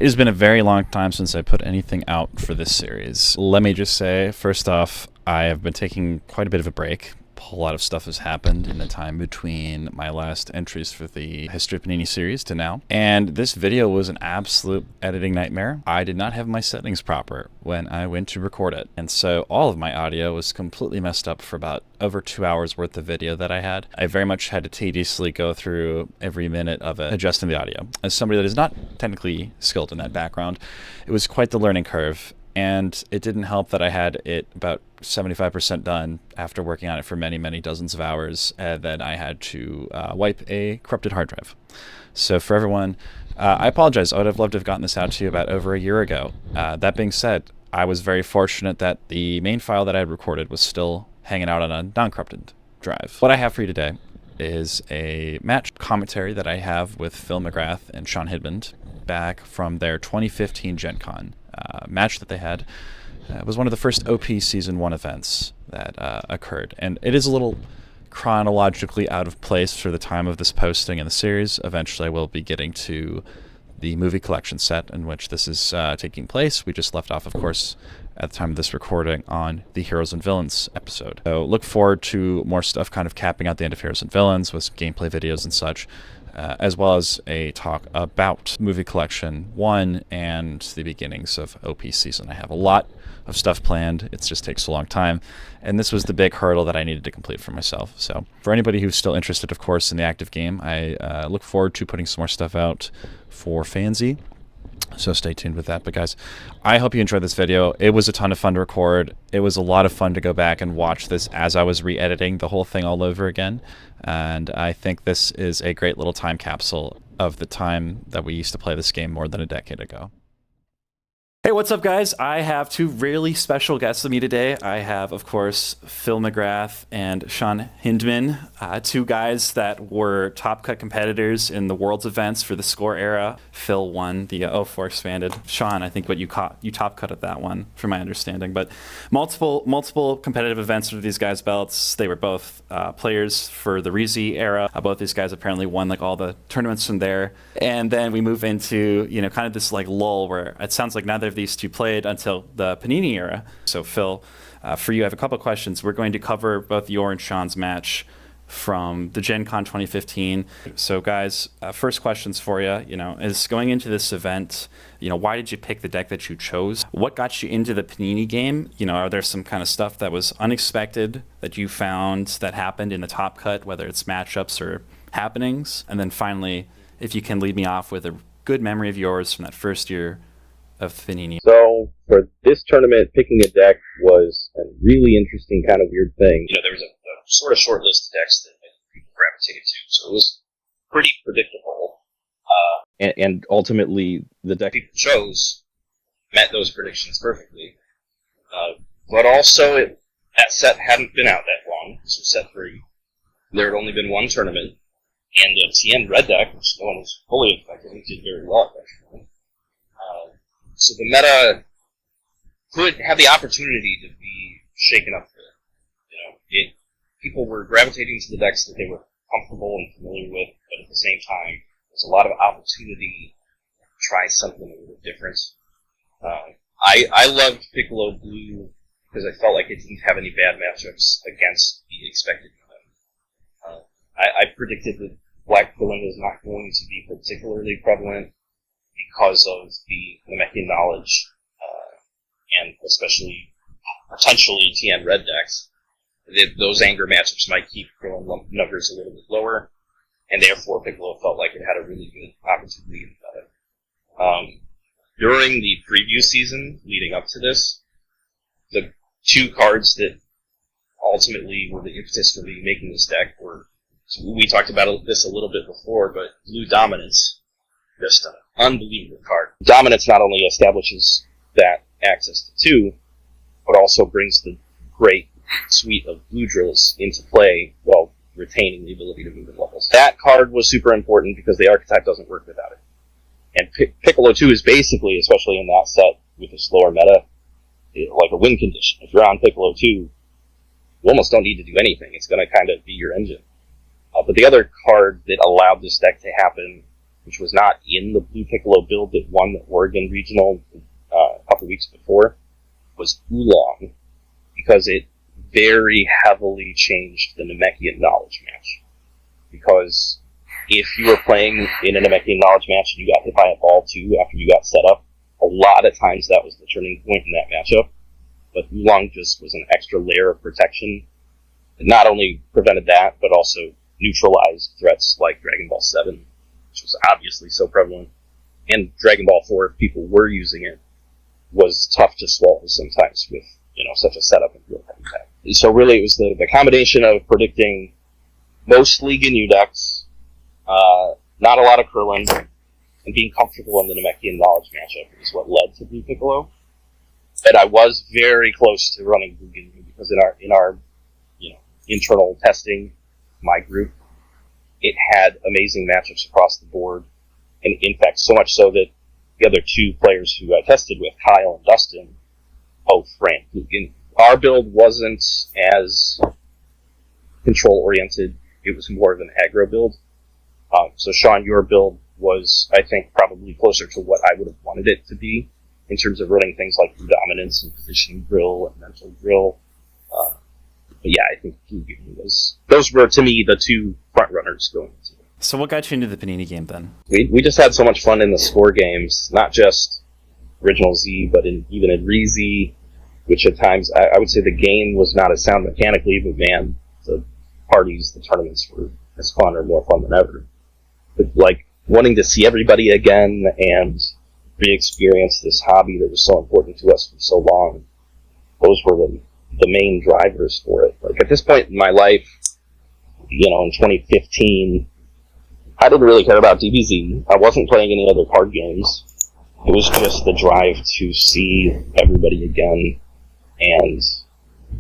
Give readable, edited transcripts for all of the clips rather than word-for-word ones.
It has been a very long time since I put anything out for this series. Let me just say, first off, I have been taking quite a bit of a break. A lot of stuff has happened in the time between my last entries for the History of Panini series to now. And this video was an absolute editing nightmare. I did not have my settings proper when I went to record it. And so all of my audio was completely messed up for about over 2 hours worth of video that I had. I very much had to tediously go through every minute of it, adjusting the audio. As somebody that is not technically skilled in that background, it was quite the learning curve. And it didn't help that I had it about 75% done after working on it for many, many dozens of hours. Then I had to wipe a corrupted hard drive. So for everyone, I apologize. I would have loved to have gotten this out to you about over a year ago. That being said, I was very fortunate that the main file that I had recorded was still hanging out on a non-corrupted drive. What I have for you today is a match commentary that I have with Phil McGrath and Shaun back from their 2015 Gen Con match that they had. It was one of the first OP Season 1 events that occurred, and it is a little chronologically out of place for the time of this posting in the series. Eventually I will be getting to the movie collection set in which this is taking place. We just left off, of course, at the time of this recording on the Heroes and Villains episode. So look forward to more stuff kind of capping out the end of Heroes and Villains with gameplay videos and such. As well as a talk about Movie Collection 1 and the beginnings of OP Season. I have a lot of stuff planned. It just takes a long time. And this was the big hurdle that I needed to complete for myself. So for anybody who's still interested, of course, in the active game, I look forward to putting some more stuff out for Fansy. So stay tuned with that. But guys, I hope you enjoyed this video. It was a ton of fun to record. It was a lot of fun to go back and watch this as I was re-editing the whole thing all over again. And I think this is a great little time capsule of the time that we used to play this game more than a decade ago. Hey, what's up, guys? I have two really special guests with me today. I have, of course, Phil McGrath and Shaun, two guys that were top cut competitors in the Worlds events for the Score era. Phil won the 04 expanded. Shaun, I think you top cut at that one, from my understanding. But multiple competitive events under these guys' belts. They were both players for the Reezy era. Both these guys apparently won like all the tournaments from there. And then we move into kind of this like lull where it sounds like neither of these two played until the Panini era. So Phil, for you, I have a couple of questions. We're going to cover both your and Shaun's match from the Gen Con 2015. So guys, first questions for you, is going into this event, why did you pick the deck that you chose? What got you into the Panini game? Are there some kind of stuff that was unexpected that you found that happened in the top cut, whether it's matchups or happenings? And then finally, if you can lead me off with a good memory of yours from that first year of Panini. So for this tournament, picking a deck was a really interesting kind of weird thing. There was a sort of short list of decks that people gravitated to, so it was pretty predictable. And ultimately, the deck people chose met those predictions perfectly. But also, that set hadn't been out that long. This was set 3. There had only been one tournament, and the TN red deck, which no one was fully expecting, did very well, actually. So the meta could have the opportunity to be shaken up a bit. People were gravitating to the decks that they were comfortable and familiar with, but at the same time, there's a lot of opportunity to try something a little different. I loved Piccolo Blue because I felt like it didn't have any bad matchups against the expected villain. I predicted that Black Villain was not going to be particularly prevalent because of the Namekian knowledge, and especially potentially TN red decks. Those anger matchups might keep throwing numbers a little bit lower, and therefore Piccolo felt like it had a really good opportunity in the meta. During the preview season leading up to this, the two cards that ultimately were the impetus for me making this deck were, we talked about this a little bit before, but Blue Dominance, just an unbelievable card. Dominance not only establishes that access to 2, but also brings the great suite of blue drills into play while retaining the ability to move in levels. That card was super important because the archetype doesn't work without it. And Piccolo 2 is basically, especially in that set with a slower meta, like a win condition. If you're on Piccolo 2, you almost don't need to do anything. It's going to kind of be your engine. But the other card that allowed this deck to happen which was not in the Blue Piccolo build that won the Oregon Regional a couple weeks before, was Oolong, because it very heavily changed the Namekian knowledge match. Because if you were playing in a Namekian knowledge match and you got hit by a ball too after you got set up, a lot of times that was the turning point in that matchup. But Oolong just was an extra layer of protection. It not only prevented that, but also neutralized threats like Dragon Ball 7, which was obviously so prevalent. And Dragon Ball 4, if people were using it, was tough to swallow sometimes with, such a setup and real heavy attack. So really it was the combination of predicting most League and U decks, not a lot of Krillin, and being comfortable in the Namekian knowledge matchup is what led to Blue Piccolo. And I was very close to running Blue Ginyu because in our internal testing, my group, it had amazing matchups across the board, and in fact so much so that the other two players who I tested with, Kyle and Dustin, both ran Blue Ginyu. Our build wasn't as control-oriented. It was more of an aggro build. So Shaun, your build was, I think, probably closer to what I would have wanted it to be in terms of running things like dominance and position drill and mental drill. But yeah, I think those were, to me, the two front runners going into it. So what got you into the Panini game then? We just had so much fun in the score games, not just Original Z, but even in Re-Z, which at times, I would say the game was not as sound mechanically, but man, the parties, the tournaments were as fun or more fun than ever. But like, wanting to see everybody again and re-experience this hobby that was so important to us for so long, those were the main drivers for it. Like, at this point in my life, in 2015, I didn't really care about DBZ. I wasn't playing any other card games. It was just the drive to see everybody again and,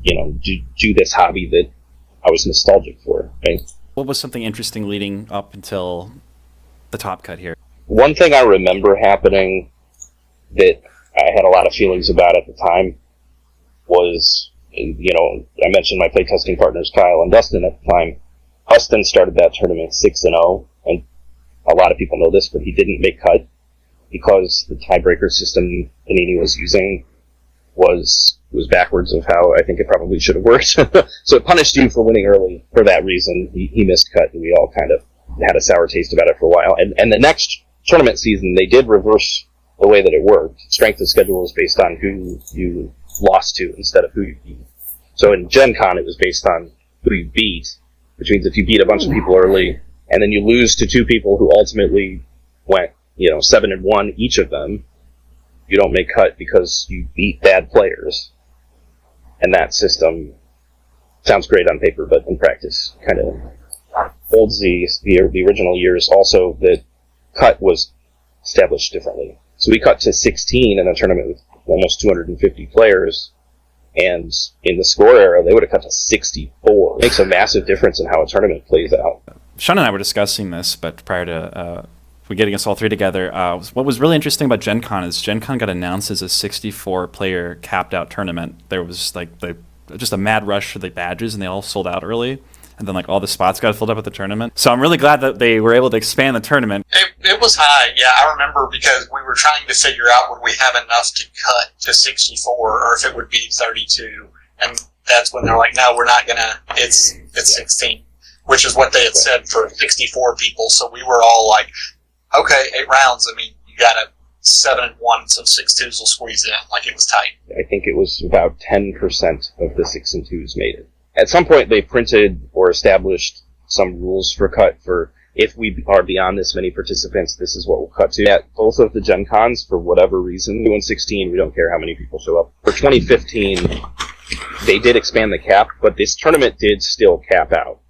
do this hobby that I was nostalgic for, right? What was something interesting leading up until the top cut here? One thing I remember happening that I had a lot of feelings about at the time was, I mentioned my playtesting partners, Kyle and Dustin, at the time. Dustin started that tournament 6-0, and a lot of people know this, but he didn't make cut because the tiebreaker system Panini was using was backwards of how I think it probably should have worked. So it punished you for winning early for that reason. He missed cut, and we all kind of had a sour taste about it for a while. And the next tournament season, they did reverse the way that it worked. Strength of schedule is based on who you lost to instead of who you beat. So in Gen Con, it was based on who you beat, which means if you beat a bunch of people early, and then you lose to two people who ultimately went, 7-1 each of them, you don't make cut because you beat bad players. And that system sounds great on paper, but in practice, kind of old Z, the original years, also the cut was established differently. So we cut to 16 in a tournament with almost 250 players, and in the score era, they would have cut to 64. It makes a massive difference in how a tournament plays out. Shaun and I were discussing this, but prior to we getting us all three together, what was really interesting about Gen Con is Gen Con got announced as a 64-player capped-out tournament. There was just a mad rush for the badges, and they all sold out early. And then all the spots got filled up at the tournament. So I'm really glad that they were able to expand the tournament. It was high, yeah. I remember because we were trying to figure out would we have enough to cut to 64 or if it would be 32. And that's when they're like, no, we're not gonna. It's 16, which is what they had said for 64 people. So we were all like, okay, 8 rounds. I mean, you got a 7-1, so 6 twos will squeeze in. It was tight. I think it was about 10% of the 6 and 2s made it. At some point, they printed or established some rules for cut for if we are beyond this many participants, this is what we'll cut to. At both of the Gen Cons, for whatever reason, 2 and 16, we don't care how many people show up. For 2015, they did expand the cap, but this tournament did still cap out.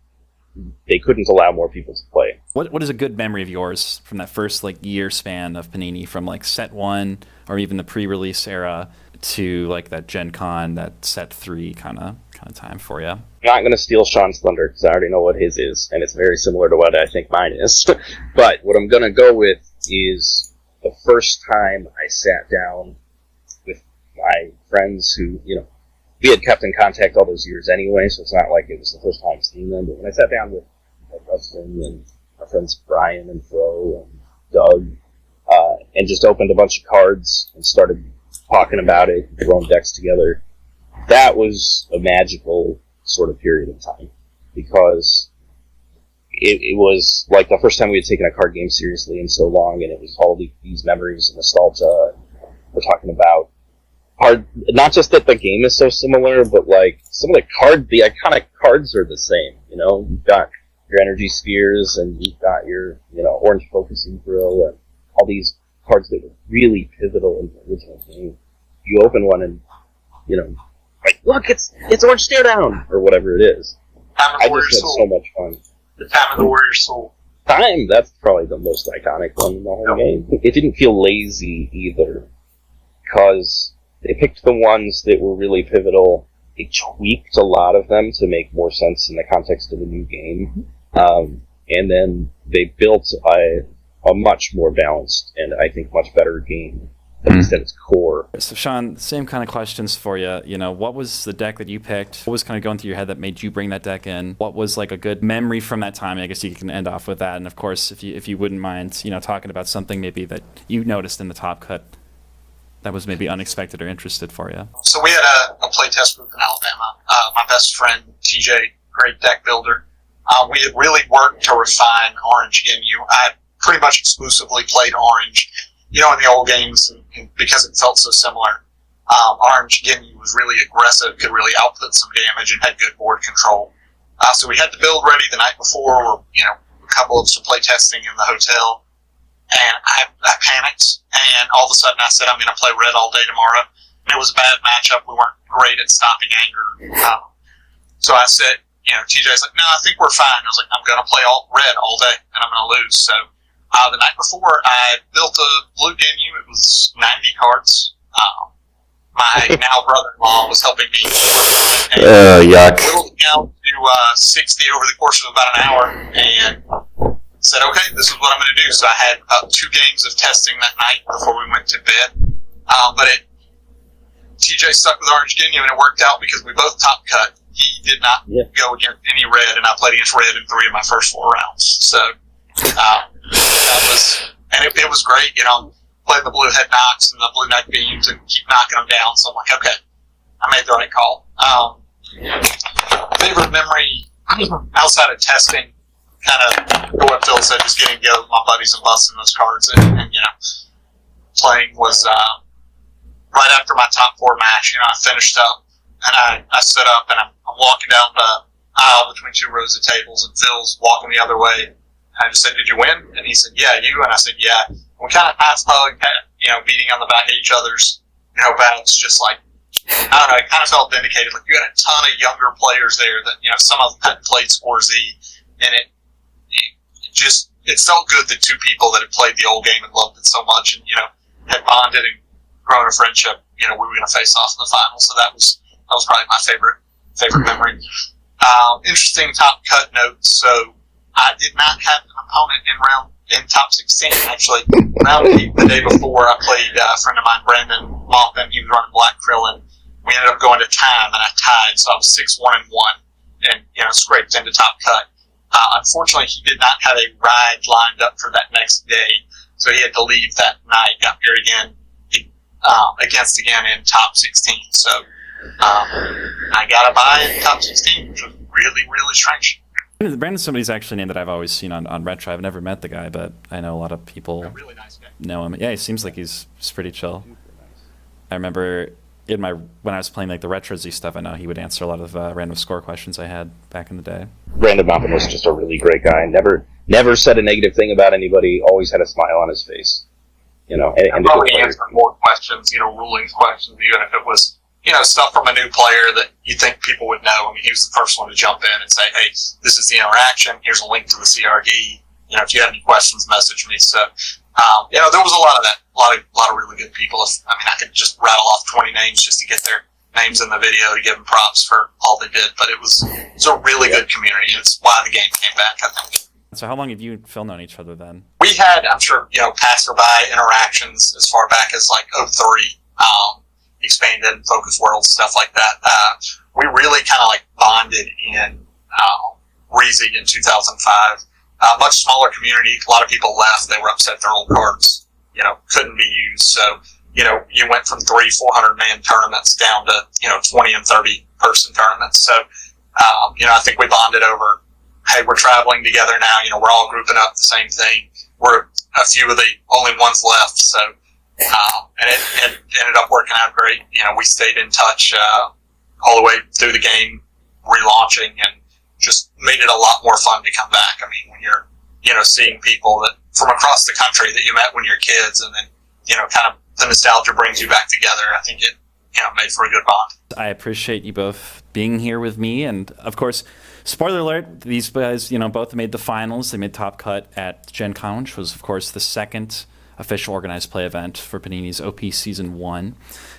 They couldn't allow more people to play. What is a good memory of yours from that first year span of Panini, from set 1 or even the pre-release era to that Gen Con, that set 3 kind of time for you? I'm not going to steal Shaun's thunder because I already know what his is, and it's very similar to what I think mine is. But what I'm going to go with is the first time I sat down with my friends who, we had kept in contact all those years anyway, so it's not like it was the first time seeing them. But when I sat down with my Dustin and our friends Brian and Fro and Doug, and just opened a bunch of cards and started talking about it, throwing decks together. That was a magical sort of period of time, because it was like the first time we had taken a card game seriously in so long, and it was all these memories and nostalgia. We're talking about not just that the game is so similar, but like some of the iconic cards are the same. You've got your energy spheres, and you've got your orange focusing drill, and all these cards that were really pivotal in the original game. You open one and like, look, it's Orange Stare Down or whatever it is. Time of the Warrior just had Soul. so much fun. The Time of the Warrior Soul. Time, that's probably the most iconic one in the whole game. It didn't feel lazy either, because they picked the ones that were really pivotal. They tweaked a lot of them to make more sense in the context of the new game. And then they built a much more balanced and I think much better game, at least at its core. So, Shaun, same kind of questions for you. What was the deck that you picked? What was kind of going through your head that made you bring that deck in? What was like a good memory from that time? I guess you can end off with that. And of course, if you wouldn't mind, talking about something maybe that you noticed in the top cut that was maybe unexpected or interested for you. So we had a playtest group in Alabama. My best friend, TJ, great deck builder. We had really worked to refine Orange Ginyu. I had pretty much exclusively played Orange, in the old games, and because it felt so similar. Orange Ginyu was really aggressive, could really output some damage, and had good board control. So we had the build ready the night before, or, a couple of some playtesting in the hotel. And I panicked, and all of a sudden I said, I'm going to play red all day tomorrow. And it was a bad matchup. We weren't great at stopping anger. So I said, TJ's like, no, I think we're fine. I was like, I'm going to play all red all day, and I'm going to lose. So the night before, I built a blue Ginyu. It was 90 cards. My now brother-in-law was helping me. Yuck. Whittled it down to 60 over the course of about an hour, and said, okay, this is what I'm going to do. So I had about 2 games of testing that night before we went to bed. But TJ stuck with Orange Ginyu, and it worked out because we both top cut. He did not go against any red, and I played against red in 3 of my first 4 rounds. So that was, and it was great. Playing the blue head knocks and the blue neck beams and keep knocking them down. So I'm like, okay, I made the right call. Favorite memory outside of testing, kind of what Phil said, just getting together with my buddies and busting those cards and playing was right after my top 4 match. I finished up, and I stood up, and I'm walking down the aisle between 2 rows of tables, and Phil's walking the other way. And I just said, did you win? And he said, yeah, you? And I said, yeah. And we kind of half-hugged, beating on the back of each other's, bouts, just like, I don't know, it kind of felt vindicated. Like, you had a ton of younger players there that, some of them hadn't played Score Z, and it felt good that 2 people that had played the old game and loved it so much and, had bonded and grown a friendship, we were going to face off in the finals. So that was probably my favorite memory. Interesting top cut note. So I did not have an opponent in top 16, actually. Round 8, the day before, I played a friend of mine, Brandon Maupin. He was running Black Krill, and we ended up going to time, and I tied, so I was 6-1-1, and scraped into top cut. Unfortunately, he did not have a ride lined up for that next day, so he had to leave that night. Got paired again in top 16. So I got a bye in top 16, which was really, really strange. Brandon's somebody's actually name that I've always seen on Retro. I've never met the guy, but I know a lot of people Really nice guy. know him. Yeah, he seems like he's pretty chill. I remember when I was playing like the Retro Z stuff, I know he would answer a lot of random score questions I had back in the day. Brandon Maupin was just a really great guy. Never said a negative thing about anybody. Always had a smile on his face. And probably answer more questions, rulings questions, even if it was, stuff from a new player that you think people would know. I mean, he was the first one to jump in and say, hey, this is the interaction. Here's a link to the CRD. If you have any questions, message me. So, there was a lot of that. A lot of really good people. I could just rattle off 20 names just to get their names in the video to give them props for all they did. But it was a really good community. It's why the game came back, I think. So how long have you and Phil known each other then? We had, I'm sure, passerby interactions as far back as like 03, expanded focus world, stuff like that. We really kind of like bonded in Reezy in 2005. much smaller community. A lot of people left. They were upset their old cards, couldn't be used. So, you went from 400 man tournaments down to, 20 and 30 person tournaments. So, I think we bonded over, hey, we're traveling together now. We're all grouping up the same thing. We're a few of the only ones left. So, and it ended up working out great. We stayed in touch, all the way through the game, relaunching, and just made it a lot more fun to come back. I mean, when you're, seeing people that from across the country that you met when you're kids, and then, kind of the nostalgia brings you back together, I think it, made for a good bond. I appreciate you both being here with me. And of course, spoiler alert, these guys, both made the finals. They made top cut at Gen Con, which was, of course, the second official organized play event for Panini's OP Season 1.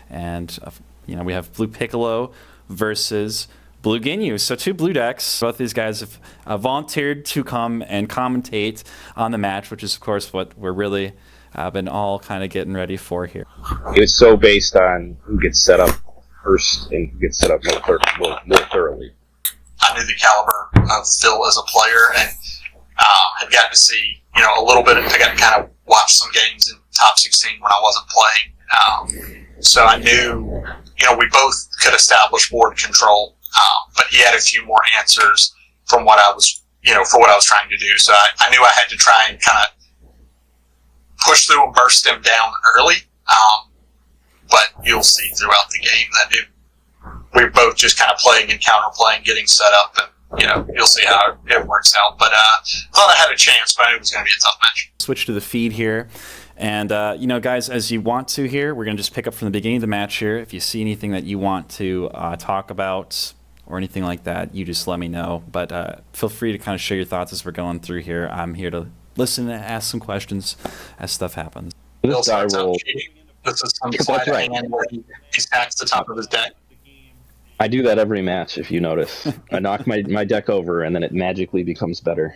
And, we have Blue Piccolo versus Blue Ginyu. So 2 blue decks. Both these guys have volunteered to come and commentate on the match, which is, of course, what we're really been all kind of getting ready for here. It was so based on who gets set up first and who gets set up more thoroughly. I knew the caliber of Phil as a player, and had gotten to see, a little bit. I got to kind of watch some games in top 16 when I wasn't playing. So I knew, we both could establish board control, but he had a few more answers from what I was, for what I was trying to do. So I knew I had to try and kind of push through and burst him down early. But you'll see throughout the game that we're both just kind of playing and counterplaying, getting set up, and you'll see how it works out. But I thought I had a chance, but it was going to be a tough match. Switch to the feed here. And, guys, as you want to here, we're going to just pick up from the beginning of the match here. If you see anything that you want to talk about or anything like that, you just let me know. But feel free to kind of share your thoughts as we're going through here. I'm here to listen and ask some questions as stuff happens. This is some sleight of hand where he stacks the top of his deck. I do that every match, if you notice. I knock my deck over, and then it magically becomes better.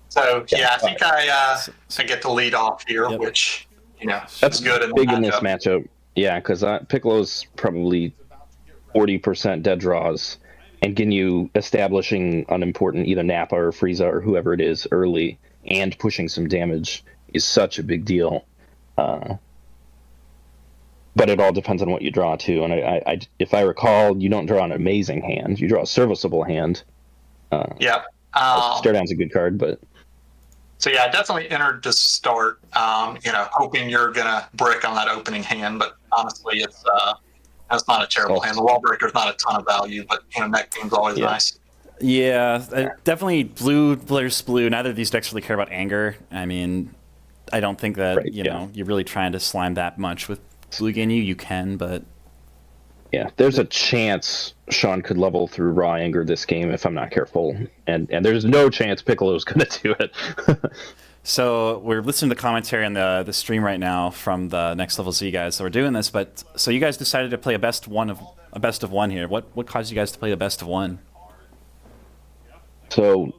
So, I think I get the lead off here, Yep. which, That's good in big the in this matchup. matchup. Yeah, because Piccolo's probably 40% dead draws, and Ginyu establishing an important either Nappa or Frieza or whoever it is early and pushing some damage is such a big deal. But it all depends on what you draw, too. And I if I recall, you don't draw an amazing hand. You draw a serviceable hand. Stare Down's a good card, but... So, I definitely entered to start, hoping you're going to brick on that opening hand, but honestly, it's not a terrible hand. The wall breaker's not a ton of value, but, neck game's always nice. Yeah, definitely blue versus blue. Neither of these decks really care about anger. I mean, I don't think that, you're really trying to slime that much with Blue Ginyu. You can, but... Yeah, there's a chance Shaun could level through raw anger this game if I'm not careful, and there's no chance Piccolo's going to do it. So we're listening to commentary on the stream right now from the Next Level Z guys. So we're doing this, but so you guys decided to play a best of one here. What caused you guys to play the best of one? So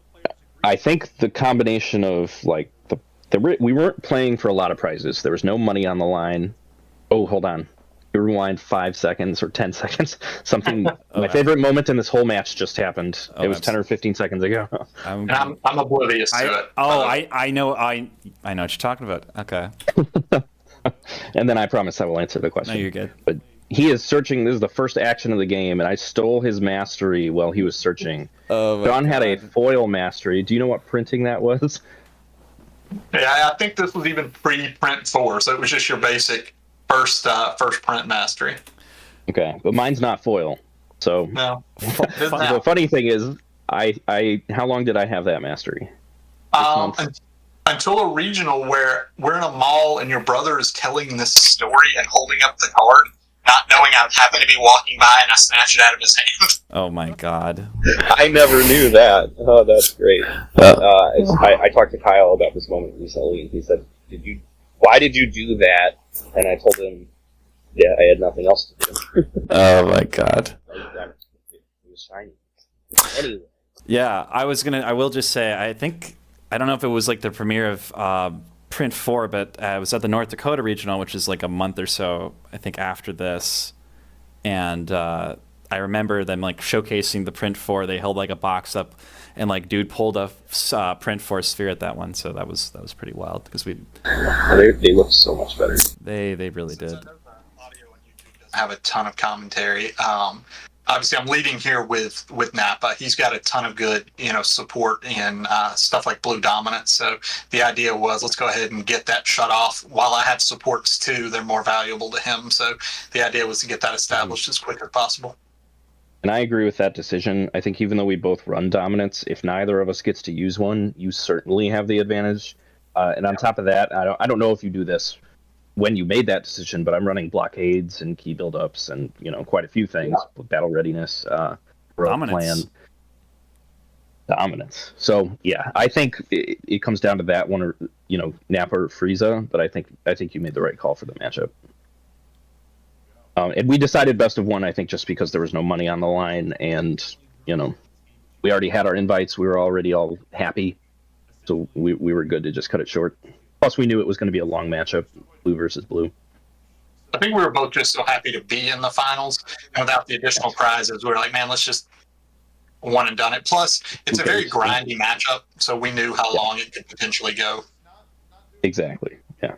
I think the combination of we weren't playing for a lot of prizes. There was no money on the line. Oh, hold on. Rewind 5 seconds or 10 seconds. Something. My favorite moment in this whole match just happened. It was 10 or 15 seconds ago. I'm oblivious to it. I know what you're talking about. Okay. And then I promise I will answer the question. No, you're good. But he is searching. This is the first action of the game, and I stole his mastery while he was searching. Shaun had a foil mastery. Do you know what printing that was? Yeah, I think this was even pre-print 4, so it was just your basic first print mastery. Okay, but mine's not foil. So no. The funny thing is, I how long did I have that mastery? Until a regional where we're in a mall and your brother is telling this story and holding up the card, not knowing I happened to be walking by and I snatched it out of his hand. Oh my god! I never knew that. Oh, that's great. I talked to Kyle about this moment recently, and he said, "Why did you do that?" And I told him, I had nothing else to do. Oh my god. It was shiny. Anyway. Yeah, I will just say, I don't know if it was like the premiere of Print 4, but I was at the North Dakota Regional, which is like a month or so, I think, after this. And I I remember them like showcasing the print 4. They held like a box up, and like dude pulled a print 4 sphere at that one. So that was pretty wild because they look so much better. They really did. Have a ton of commentary. Obviously, I'm leading here with Napa. He's got a ton of good, support in stuff like Blue Dominance. So the idea was, let's go ahead and get that shut off. While I have supports too, they're more valuable to him. So the idea was to get that established as quick as possible. And I agree with that decision. I think even though we both run Dominance, if neither of us gets to use one, you certainly have the advantage. And on top of that, I don't know if you do this when you made that decision, but I'm running blockades and key buildups and quite a few things. Battle readiness, plan, dominance. So yeah, I think it comes down to that one, or Napa or Frieza. But I think you made the right call for the matchup. And we decided best of one, I think, just because there was no money on the line, and we already had our invites. We were already all happy, so we were good to just cut it short. Plus, we knew it was going to be a long matchup, blue versus blue. I think we were both just so happy to be in the finals, and without the additional prizes, we were like, man, let's just one and done it. Plus, it's a very grindy matchup, so we knew how long it could potentially go. Exactly. Yeah.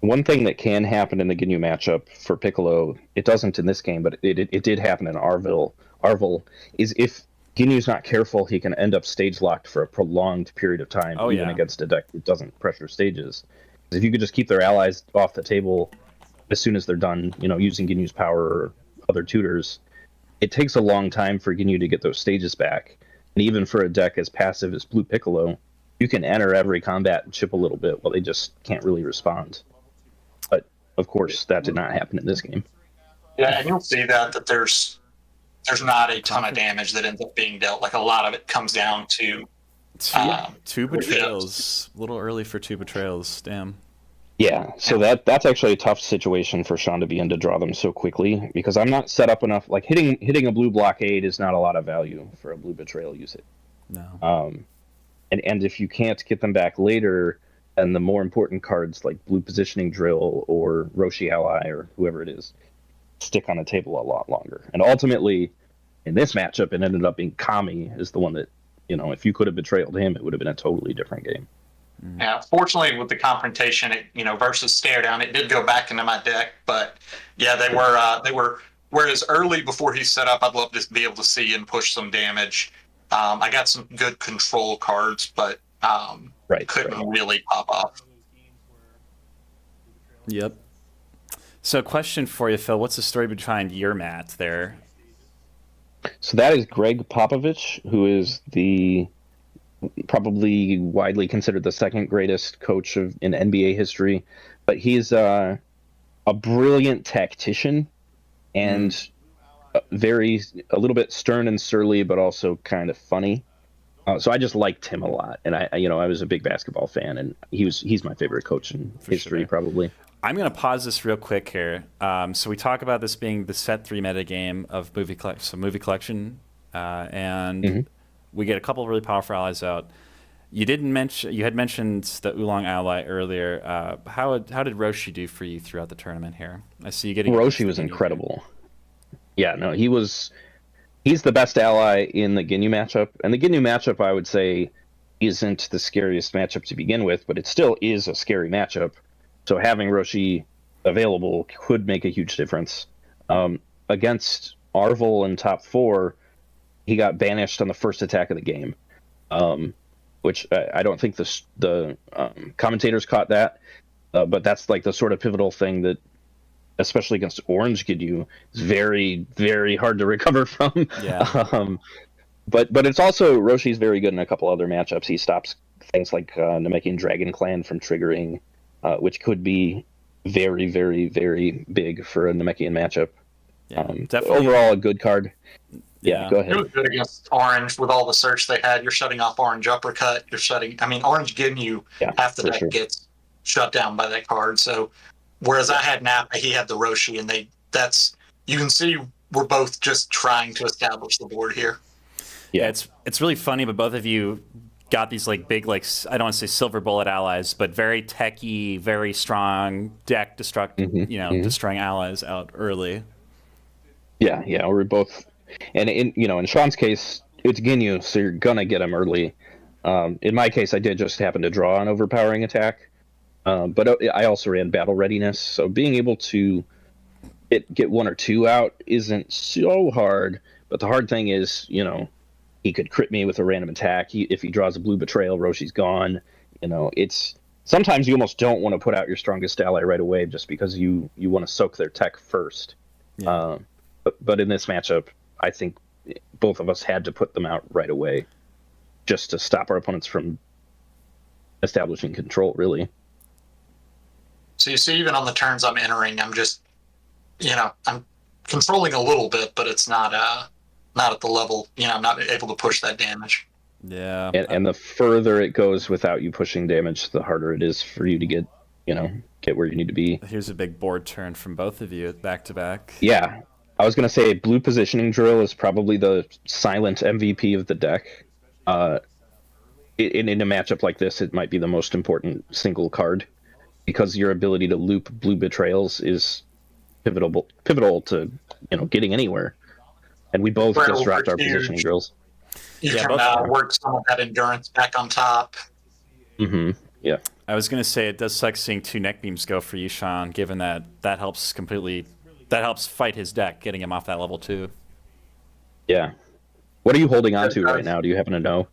One thing that can happen in the Ginyu matchup for Piccolo, it doesn't in this game, but it did happen in Arvel, is if Ginyu's not careful, he can end up stage locked for a prolonged period of time, even against a deck that doesn't pressure stages. If you could just keep their allies off the table as soon as they're done, using Ginyu's power or other tutors, it takes a long time for Ginyu to get those stages back. And even for a deck as passive as Blue Piccolo, you can enter every combat and chip a little bit while they just can't really respond. But, of course, that did not happen in this game. Yeah, and you'll see that there's not a ton of damage that ends up being dealt. Like, a lot of it comes down to... two betrayals. A little early for 2 betrayals. Damn. Yeah, so that's actually a tough situation for Shaun to be in, to draw them so quickly, because I'm not set up enough. Like, hitting a blue blockade is not a lot of value for a blue betrayal usage. No. And if you can't get them back later, then the more important cards like blue positioning drill or Roshi ally or whoever it is stick on the table a lot longer. And ultimately, in this matchup, it ended up being Kami is the one that, if you could have betrayed him, it would have been a totally different game. Yeah, fortunately with the confrontation, versus stare down, it did go back into my deck. But yeah, they were. Whereas early before he set up, I'd love to be able to see and push some damage. I got some good control cards, but couldn't really pop off. Yep. So, question for you, Phil. What's the story behind your mat there? So that is Greg Popovich, who is probably widely considered the second greatest coach in NBA history. But he's a brilliant tactician and a little bit stern and surly, but also kind of funny. So I just liked him a lot, and I was a big basketball fan, and he's my favorite coach in history, probably. I'm going to pause this real quick here. So we talk about this being the set 3 metagame of movie collection, and we get a couple of really powerful allies out. You had mentioned the Oolong ally earlier. How did Roshi do for you throughout the tournament here? I see you getting. Roshi was incredible. Yeah, no, he's the best ally in the Ginyu matchup, and the Ginyu matchup, I would say, isn't the scariest matchup to begin with, but it still is a scary matchup. So having Roshi available could make a huge difference. Against Arvel in top 4, he got banished on the first attack of the game, which I don't think the commentators caught that, but that's like the sort of pivotal thing that, especially against Orange Ginyu, is very, very hard to recover from. Yeah. But it's also, Roshi's very good in a couple other matchups. He stops things like Namekian Dragon Clan from triggering, which could be very, very, very big for a Namekian matchup. Yeah, definitely. Overall, a good card. Yeah, go ahead. It was good against Orange with all the search they had. You're shutting off Orange Uppercut. Orange Ginyu, half the deck gets shut down by that card. So, whereas I had Napa, he had the Roshi, and you can see we're both just trying to establish the board here. Yeah, it's really funny, but both of you got these like big, like, I don't want to say silver bullet allies, but very techy, very strong deck destroying allies out early. Yeah, we're both, and in Shaun's case, it's Ginyu, so you're gonna get him early. In my case, I did just happen to draw an overpowering attack, but I also ran battle readiness, so being able to get one or two out isn't so hard. But the hard thing is, he could crit me with a random attack. If he draws a blue betrayal, Roshi's gone. It's sometimes you almost don't want to put out your strongest ally right away just because you want to soak their tech first. Yeah. But in this matchup, I think both of us had to put them out right away just to stop our opponents from establishing control, really. So you see, even on the turns I'm entering, I'm just, I'm controlling a little bit, but it's not at the level, I'm not able to push that damage. Yeah. And the further it goes without you pushing damage, the harder it is for you to get where you need to be. Here's a big board turn from both of you back to back. Yeah. I was going to say blue positioning drill is probably the silent MVP of the deck. In a matchup like this, it might be the most important single card because your ability to loop blue betrayals is pivotal to getting anywhere. And we both just dropped our positioning drills. You can work some of that endurance back on top. Mm-hmm. Yeah. I was going to say it does suck seeing 2 neck beams go for you, Shaun, given that helps fight his deck, getting him off that level 2. Yeah. What are you holding on to right now? Do you happen to know?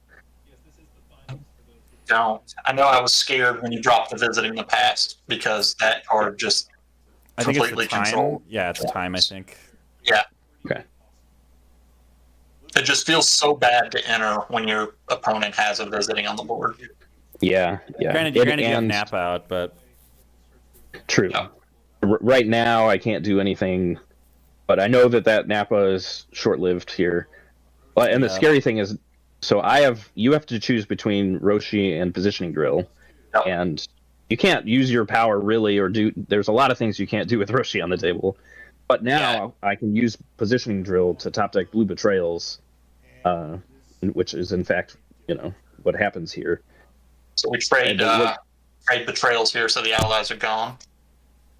Don't. I know I was scared when you dropped the visiting in the past because that card just completely controlled. Yeah, it's time, I think. Yeah. Okay. It just feels so bad to enter when your opponent has a visiting on the board. Yeah. Granted, you have Nap out, but... True. Yeah. Right now, I can't do anything, but I know that Napa is short-lived here. And the scary thing is, so you have to choose between Roshi and positioning drill, and you can't use your power really, there's a lot of things you can't do with Roshi on the table. But now I can use positioning drill to top deck blue betrayals, which is in fact, what happens here. So we trade betrayals here, so the allies are gone.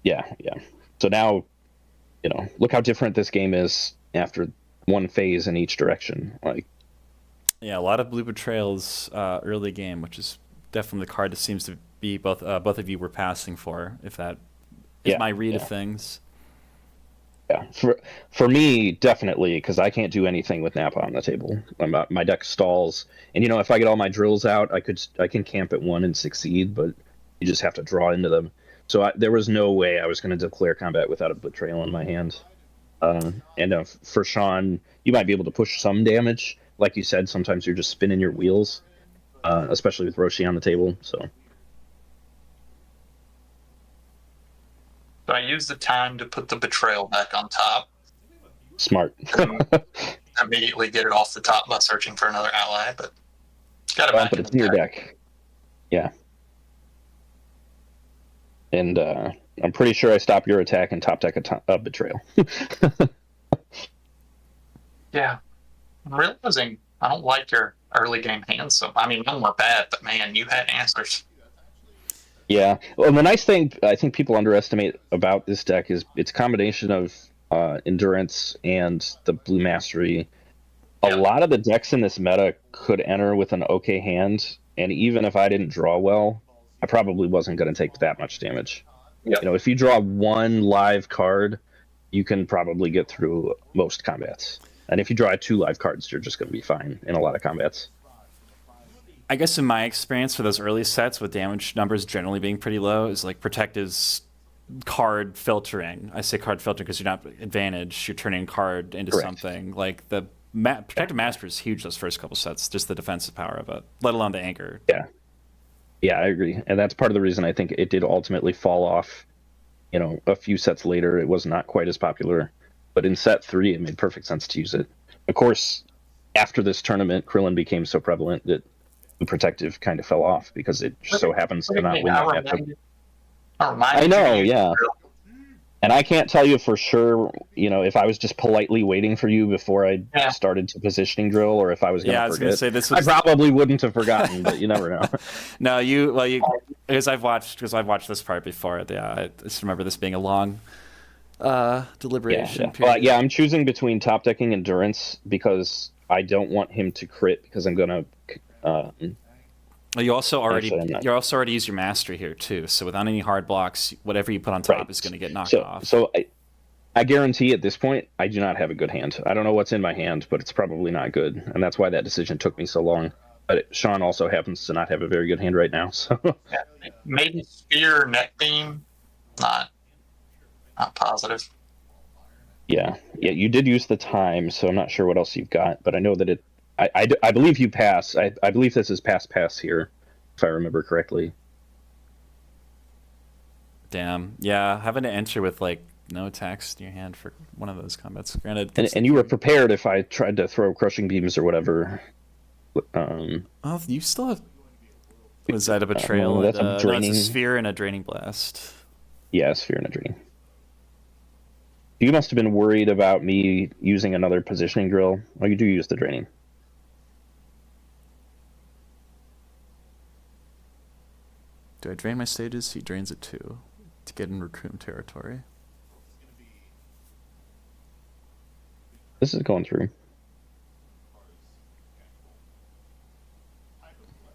Yeah. So now, look how different this game is after one phase in each direction. Yeah, a lot of blue betrayals early game, which is definitely the card that seems to be both of you were passing for, if that is my read of things. Yeah, for me, definitely, because I can't do anything with Napa on the table. My deck stalls, and if I get all my drills out, I can camp at 1 and succeed, but you just have to draw into them. So there was no way I was going to declare combat without a betrayal in my hand. And for Shaun, you might be able to push some damage. Like you said, sometimes you're just spinning your wheels, especially with Roshi on the table. So I use the time to put the betrayal back on top. Smart. Immediately get it off the top by searching for another ally, but got it back. But it's in your deck. Yeah. And I'm pretty sure I stop your attack and top deck a betrayal. Yeah. I'm realizing I don't like your early game hands. So, none were bad, but man, you had answers. Yeah. Well, the nice thing I think people underestimate about this deck is its combination of endurance and the blue mastery. A lot of the decks in this meta could enter with an okay hand, and even if I didn't draw well, I probably wasn't going to take that much damage. Yep. If you draw one live card, you can probably get through most combats. And if you draw 2 live cards, you're just going to be fine in a lot of combats. I guess in my experience for those early sets with damage numbers generally being pretty low is like Protective's card filtering. I say card filtering because you're not advantage. You're turning a card into something. Like the Protective Master is huge those first couple sets, just the defensive power of it, let alone the anchor. Yeah, I agree. And that's part of the reason I think it did ultimately fall off. A few sets later, it was not quite as popular. But in set 3, it made perfect sense to use it. Of course, after this tournament, Krillin became so prevalent that Protective kind of fell off because it just so happens to not win that matchup. I know, yeah. And I can't tell you for sure, if I was just politely waiting for you before I started to positioning drill, or if I was going to forget. I was going to say this I was... probably wouldn't have forgotten, but you never know. No, because I've watched this part before. I just remember this being a long deliberation period. Well, I'm choosing between top decking endurance because I don't want him to crit because I'm going to. You also already use your mastery here too. So without any hard blocks, whatever you put on top is going to get knocked off. So I guarantee at this point I do not have a good hand. I don't know what's in my hand, but it's probably not good, and that's why that decision took me so long. But Shaun also happens to not have a very good hand right now. So maybe spear, neck beam, not positive. Yeah. You did use the time, so I'm not sure what else you've got, but I know that it. I believe you pass. I believe this is pass here, if I remember correctly. Damn. Yeah, having to enter with no attacks in your hand for one of those combats. Granted, and you were prepared if I tried to throw crushing beams or whatever. Oh, you still have. Was that a betrayal? That's a draining. No, it's a sphere and a draining blast. Yeah, a sphere and a draining. You must have been worried about me using another positioning drill. Oh, you do use the draining. Do I drain my stages? He drains it too, to get in recruit territory. This is going through.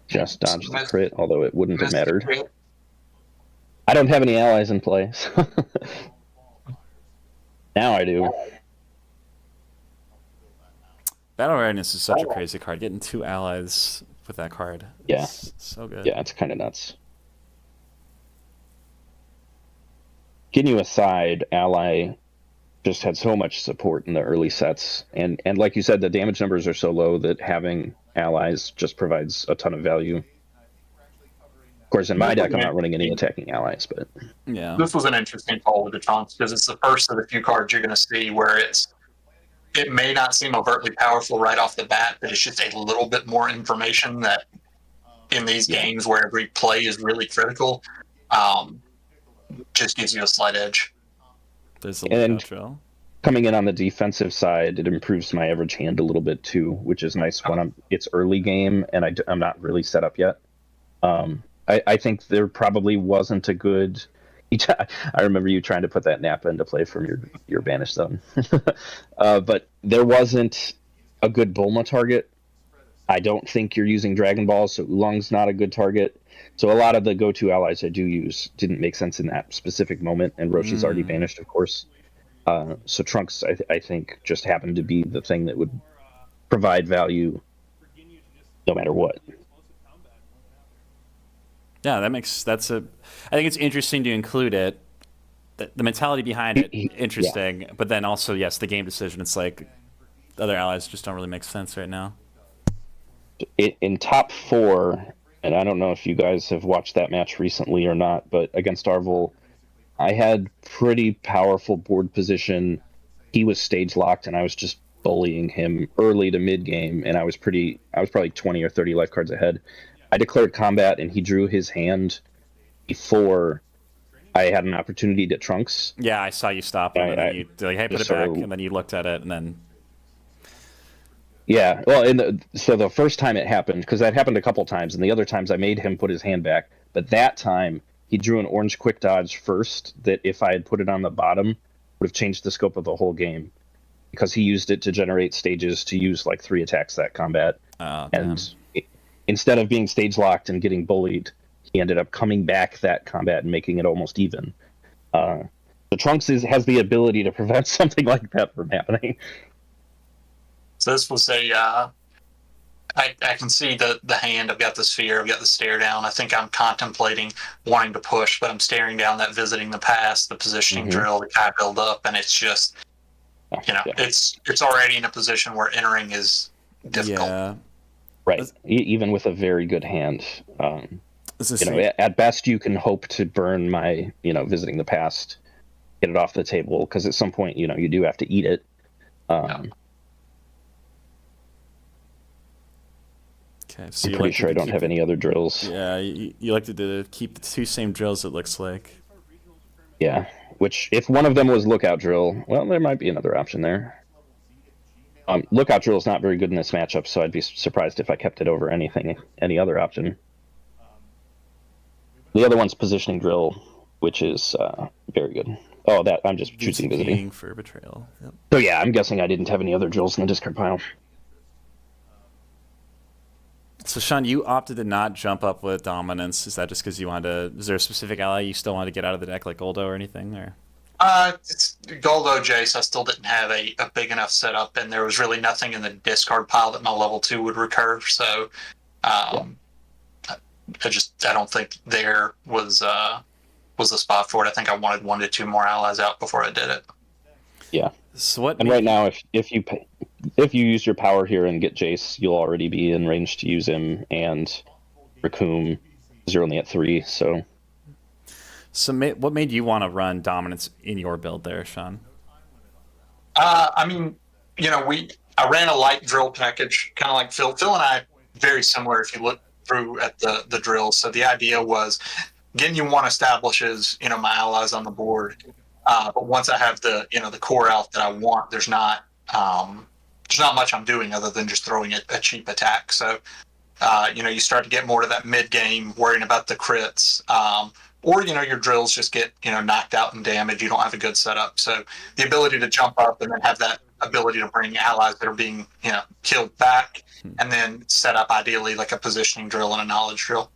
Just dodged the crit, although it wouldn't have mattered. I don't have any allies in play. So now I do. Battle Readiness is such a crazy card. Getting 2 allies with that card. Yeah. So good. Yeah, it's kind of nuts. Getting you a side ally just had so much support in the early sets. And like you said, the damage numbers are so low that having allies just provides a ton of value. Of course, in my deck, I'm not running any attacking allies, but... Yeah. This was an interesting call with the Trunks, because it's the first of the few cards you're going to see where it may not seem overtly powerful right off the bat, but it's just a little bit more information that in these games where every play is really critical, just gives you a slight edge. There's a lookout drill. Coming in on the defensive side, it improves my average hand a little bit too, which is nice when it's early game and I'm not really set up yet. I think there probably wasn't a good... I remember you trying to put that Napa into play from your banished zone. But there wasn't a good Bulma target. I don't think you're using Dragon Balls, so Oolong's not a good target. So a lot of the go-to allies I do use didn't make sense in that specific moment, and Roshi's already banished, of course. So Trunks, I think, just happened to be the thing that would provide value no matter what. Yeah, I think it's interesting to include it. The mentality behind it, interesting. Yeah. But then also, yes, the game decision, it's like other allies just don't really make sense right now. In top 4, and I don't know if you guys have watched that match recently or not, but against Arvel, I had pretty powerful board position. He was stage locked, and I was just bullying him early to mid game, and I was probably 20 or 30 life cards ahead. I declared combat, and he drew his hand before I had an opportunity to Trunks. Yeah, I saw you stop him, and then you like, hey, put it back, and then you looked at it, and then... Yeah, well, so the first time it happened, because that happened a couple times, and the other times I made him put his hand back, but that time he drew an orange quick dodge first that if I had put it on the bottom would have changed the scope of the whole game, because he used it to generate stages to use like 3 attacks that combat. And instead of being stage locked and getting bullied, he ended up coming back that combat and making it almost even. The Trunks has the ability to prevent something like that from happening. So this was I can see the hand. I've got the sphere. I've got the stare down. I think I'm contemplating wanting to push, but I'm staring down that visiting the past, the positioning drill, the Kai build up, and it's just, it's already in a position where entering is difficult. Yeah. Right. Even with a very good hand, at best you can hope to burn my, visiting the past, get it off the table, because at some point, you do have to eat it. Okay, so I'm pretty sure I don't have any other drills. Yeah, you like to keep the 2 same drills, it looks like. Yeah, which if one of them was lookout drill, well, there might be another option there. Lookout drill is not very good in this matchup, so I'd be surprised if I kept it over any other option. The other one's positioning drill, which is very good. Oh, that I'm just choosing visiting for betrayal. Yep. So yeah, I'm guessing I didn't have any other drills in the discard pile. So Shaun, you opted to not jump up with dominance. Is that just because you wanted to? Is there a specific ally you still wanted to get out of the deck, like Goldo or anything? Or It's Goldo Jace. I still didn't have a big enough setup, and there was really nothing in the discard pile that my level 2 would recur. So, I don't think there was a spot for it. I think I wanted 1 to 2 more allies out before I did it. Yeah. So what? And right now, if you use your power here and get Jace, you'll already be in range to use him, and Raccoon is only at 3. So what made you want to run dominance in your build there, Shaun? I mean, I ran a light drill package, kind of like Phil. Phil and I, very similar if you look through at the drills. So the idea was getting you 1 establishes, my allies on the board. But once I have the core out that I want, there's not much I'm doing other than just throwing a cheap attack. So, you start to get more to that mid game, worrying about the crits. Or, your drills just get, knocked out and damaged. You don't have a good setup. So the ability to jump up and then have that ability to bring allies that are being, killed back, and then set up ideally like a positioning drill and a knowledge drill.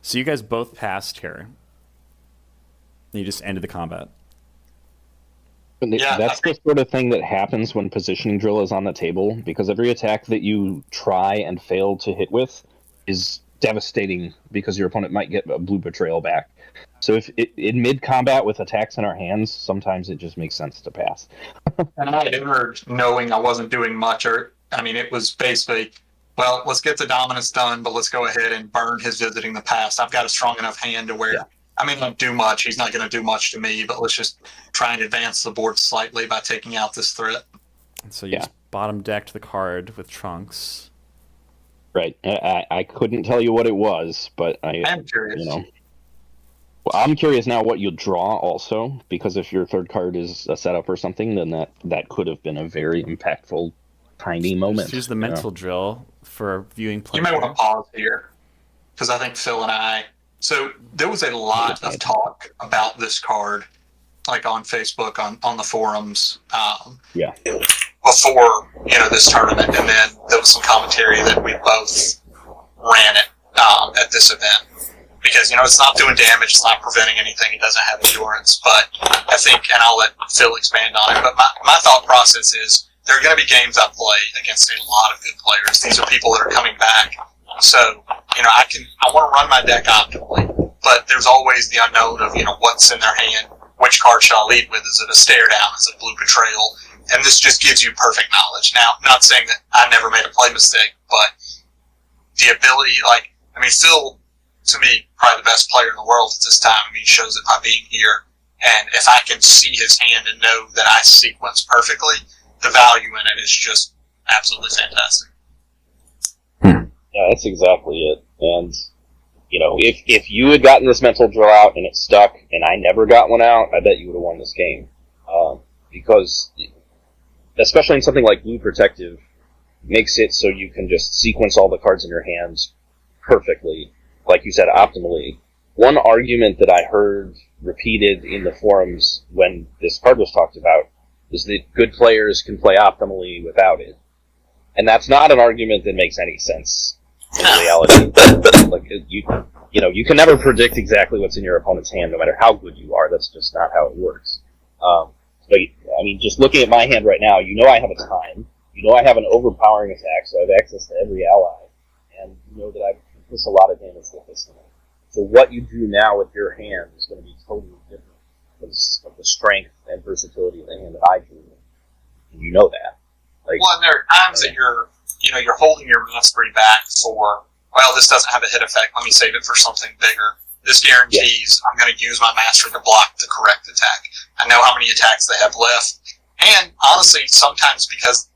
So you guys both passed here. You just ended the combat. Yeah, that's the sort of thing that happens when positioning drill is on the table, because every attack that you try and fail to hit with is devastating, because your opponent might get a blue betrayal back. So if in mid-combat with attacks in our hands, sometimes it just makes sense to pass. And I entered knowing I wasn't doing much, it was basically, well, let's get the dominance done, but let's go ahead and burn his visiting the past. I've got a strong enough hand to where I don't do much. He's not going to do much to me, but let's just try and advance the board slightly by taking out this threat. And so you just bottom decked the card with Trunks. Right. I couldn't tell you what it was, but I'm curious. Well, I'm curious now what you'll draw also, because if your third card is a setup or something, then that could have been a very impactful, tiny moment. Just use the mental drill for viewing play. You may want to pause here, because I think Phil and I... So there was a lot of talk about this card, like on Facebook, on the forums. Before this tournament, and then there was some commentary that we both ran it at this event, because it's not doing damage, it's not preventing anything, it doesn't have endurance. But I think, and I'll let Phil expand on it, but my thought process is there are going to be games I play against a lot of good players. These are people that are coming back. So, I want to run my deck optimally, but there's always the unknown of, what's in their hand, which card should I lead with? Is it a stare down? Is it blue betrayal? And this just gives you perfect knowledge. Now, not saying that I never made a play mistake, but the ability, Phil, to me, probably the best player in the world at this time. He shows it by being here. And if I can see his hand and know that I sequence perfectly, the value in it is just absolutely fantastic. Yeah, that's exactly it. And, if you had gotten this mental drill out and it stuck and I never got one out, I bet you would have won this game. Because, especially in something like Blue Protective, makes it so you can just sequence all the cards in your hands perfectly, like you said, optimally. One argument that I heard repeated in the forums when this card was talked about is that good players can play optimally without it. And that's not an argument that makes any sense in reality. You can never predict exactly what's in your opponent's hand, no matter how good you are. That's just not how it works. Just looking at my hand right now, I have a time. I have an overpowering attack, so I have access to every ally. And that I've pissed a lot of damage with this thing. So what you do now with your hand is going to be totally different because of the strength and versatility of the hand that I drew. And you know that. And there are times that you're holding your mastery back for, this doesn't have a hit effect, let me save it for something bigger. This guarantees I'm going to use my mastery to block the correct attack. I know how many attacks they have left. And honestly, sometimes because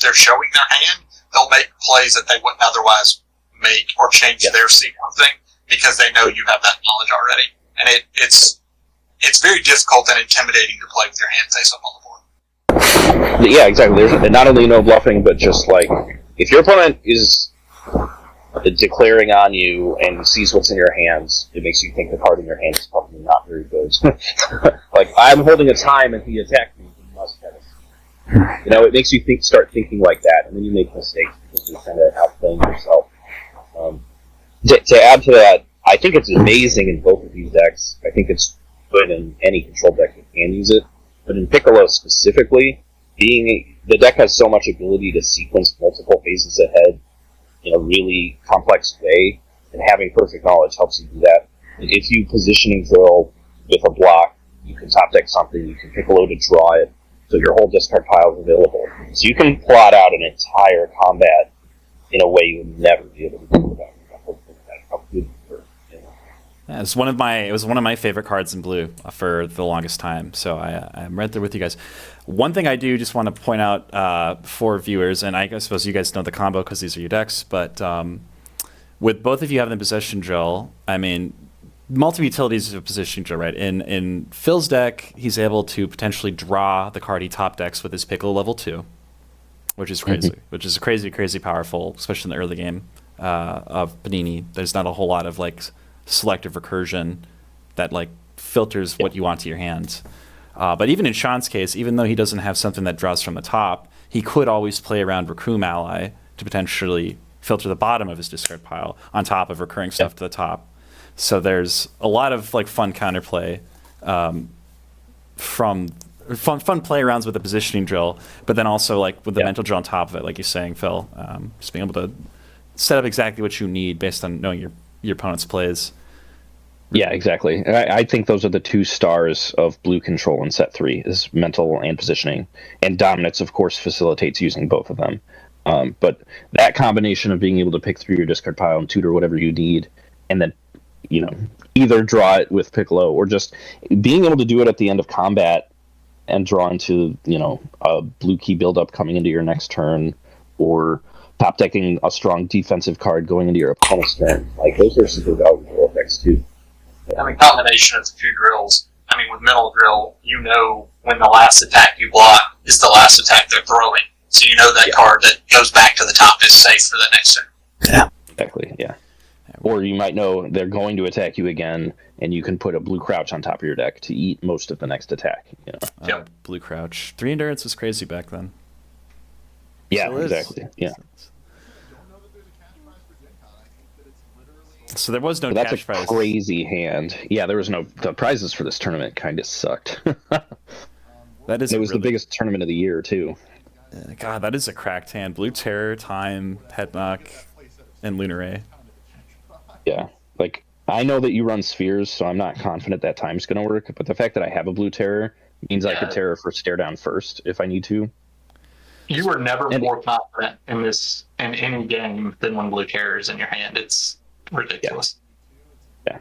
they're showing their hand, they'll make plays that they wouldn't otherwise make or change their sequencing because they know you have that knowledge already. And it's very difficult and intimidating to play with your hand face up on the board. Yeah, exactly. There's not only no bluffing, but just like if your opponent is declaring on you and sees what's in your hands, it makes you think the card in your hand is probably not very good. Like I'm holding a time and he attacked me, he must have it. It makes you start thinking like that, and then you make mistakes because you're kind of outplaying yourself. To add to that, I think it's amazing in both of these decks. I think it's good in any control deck that can use it, but in Piccolo specifically, the deck has so much ability to sequence multiple phases ahead in a really complex way, and having perfect knowledge helps you do that. If you positioning drill with a block, you can top deck something, you can Piccolo to draw it, so your whole discard pile is available. So you can plot out an entire combat in a way you would never be able to do without Yeah, it was one of my favorite cards in blue for the longest time. So I'm right there with you guys. One thing I do just want to point out for viewers, and I suppose you guys know the combo because these are your decks, but with both of you having the position drill, I mean, multiple utilities of position drill, right? In Phil's deck, he's able to potentially draw the card he top decks with his Piccolo level 2, which is crazy, which is crazy, crazy powerful, especially in the early game of Panini. There's not a whole lot of like selective recursion that like filters what you want to your hands. But even in Shaun's case, even though he doesn't have something that draws from the top, he could always play around Raccoon Ally to potentially filter the bottom of his discard pile on top of recurring stuff to the top. So there's a lot of like fun counterplay from fun play arounds with the positioning drill, but then also like with the mental drill on top of it, like you're saying, Phil, just being able to set up exactly what you need based on knowing your opponent's plays. Yeah, exactly. I think those are the two stars of blue control in set 3, is mental and positioning. And dominance, of course, facilitates using both of them. But that combination of being able to pick through your discard pile and tutor whatever you need, and then, either draw it with Piccolo or just being able to do it at the end of combat and draw into, a blue key buildup coming into your next turn, or top decking a strong defensive card going into your opponent's turn. Like, those are super valuable effects, too. I mean, combination of the two drills. I mean, with mental drill, you know when the last attack you block is the last attack they're throwing. So you know that card that goes back to the top is safe for the next turn. Yeah. Exactly, yeah. Or you might know they're going to attack you again, and you can put a blue crouch on top of your deck to eat most of the next attack. Blue crouch. 3 endurance was crazy back then. Yeah, exactly. Yeah. So there was no that's cash a prize. Crazy hand. Yeah, there was no. The prizes for this tournament kind of sucked. That is. It was the biggest tournament of the year too. God, that is a cracked hand. Blue Terror, Time, Head Knock, and Lunar Ray. Yeah, like I know that you run spheres, so I'm not confident that Time's going to work. But the fact that I have a Blue Terror means I could Terror for stare down first if I need to. You were never more confident in any game than when Blue Terror is in your hand. It's ridiculous. Yeah.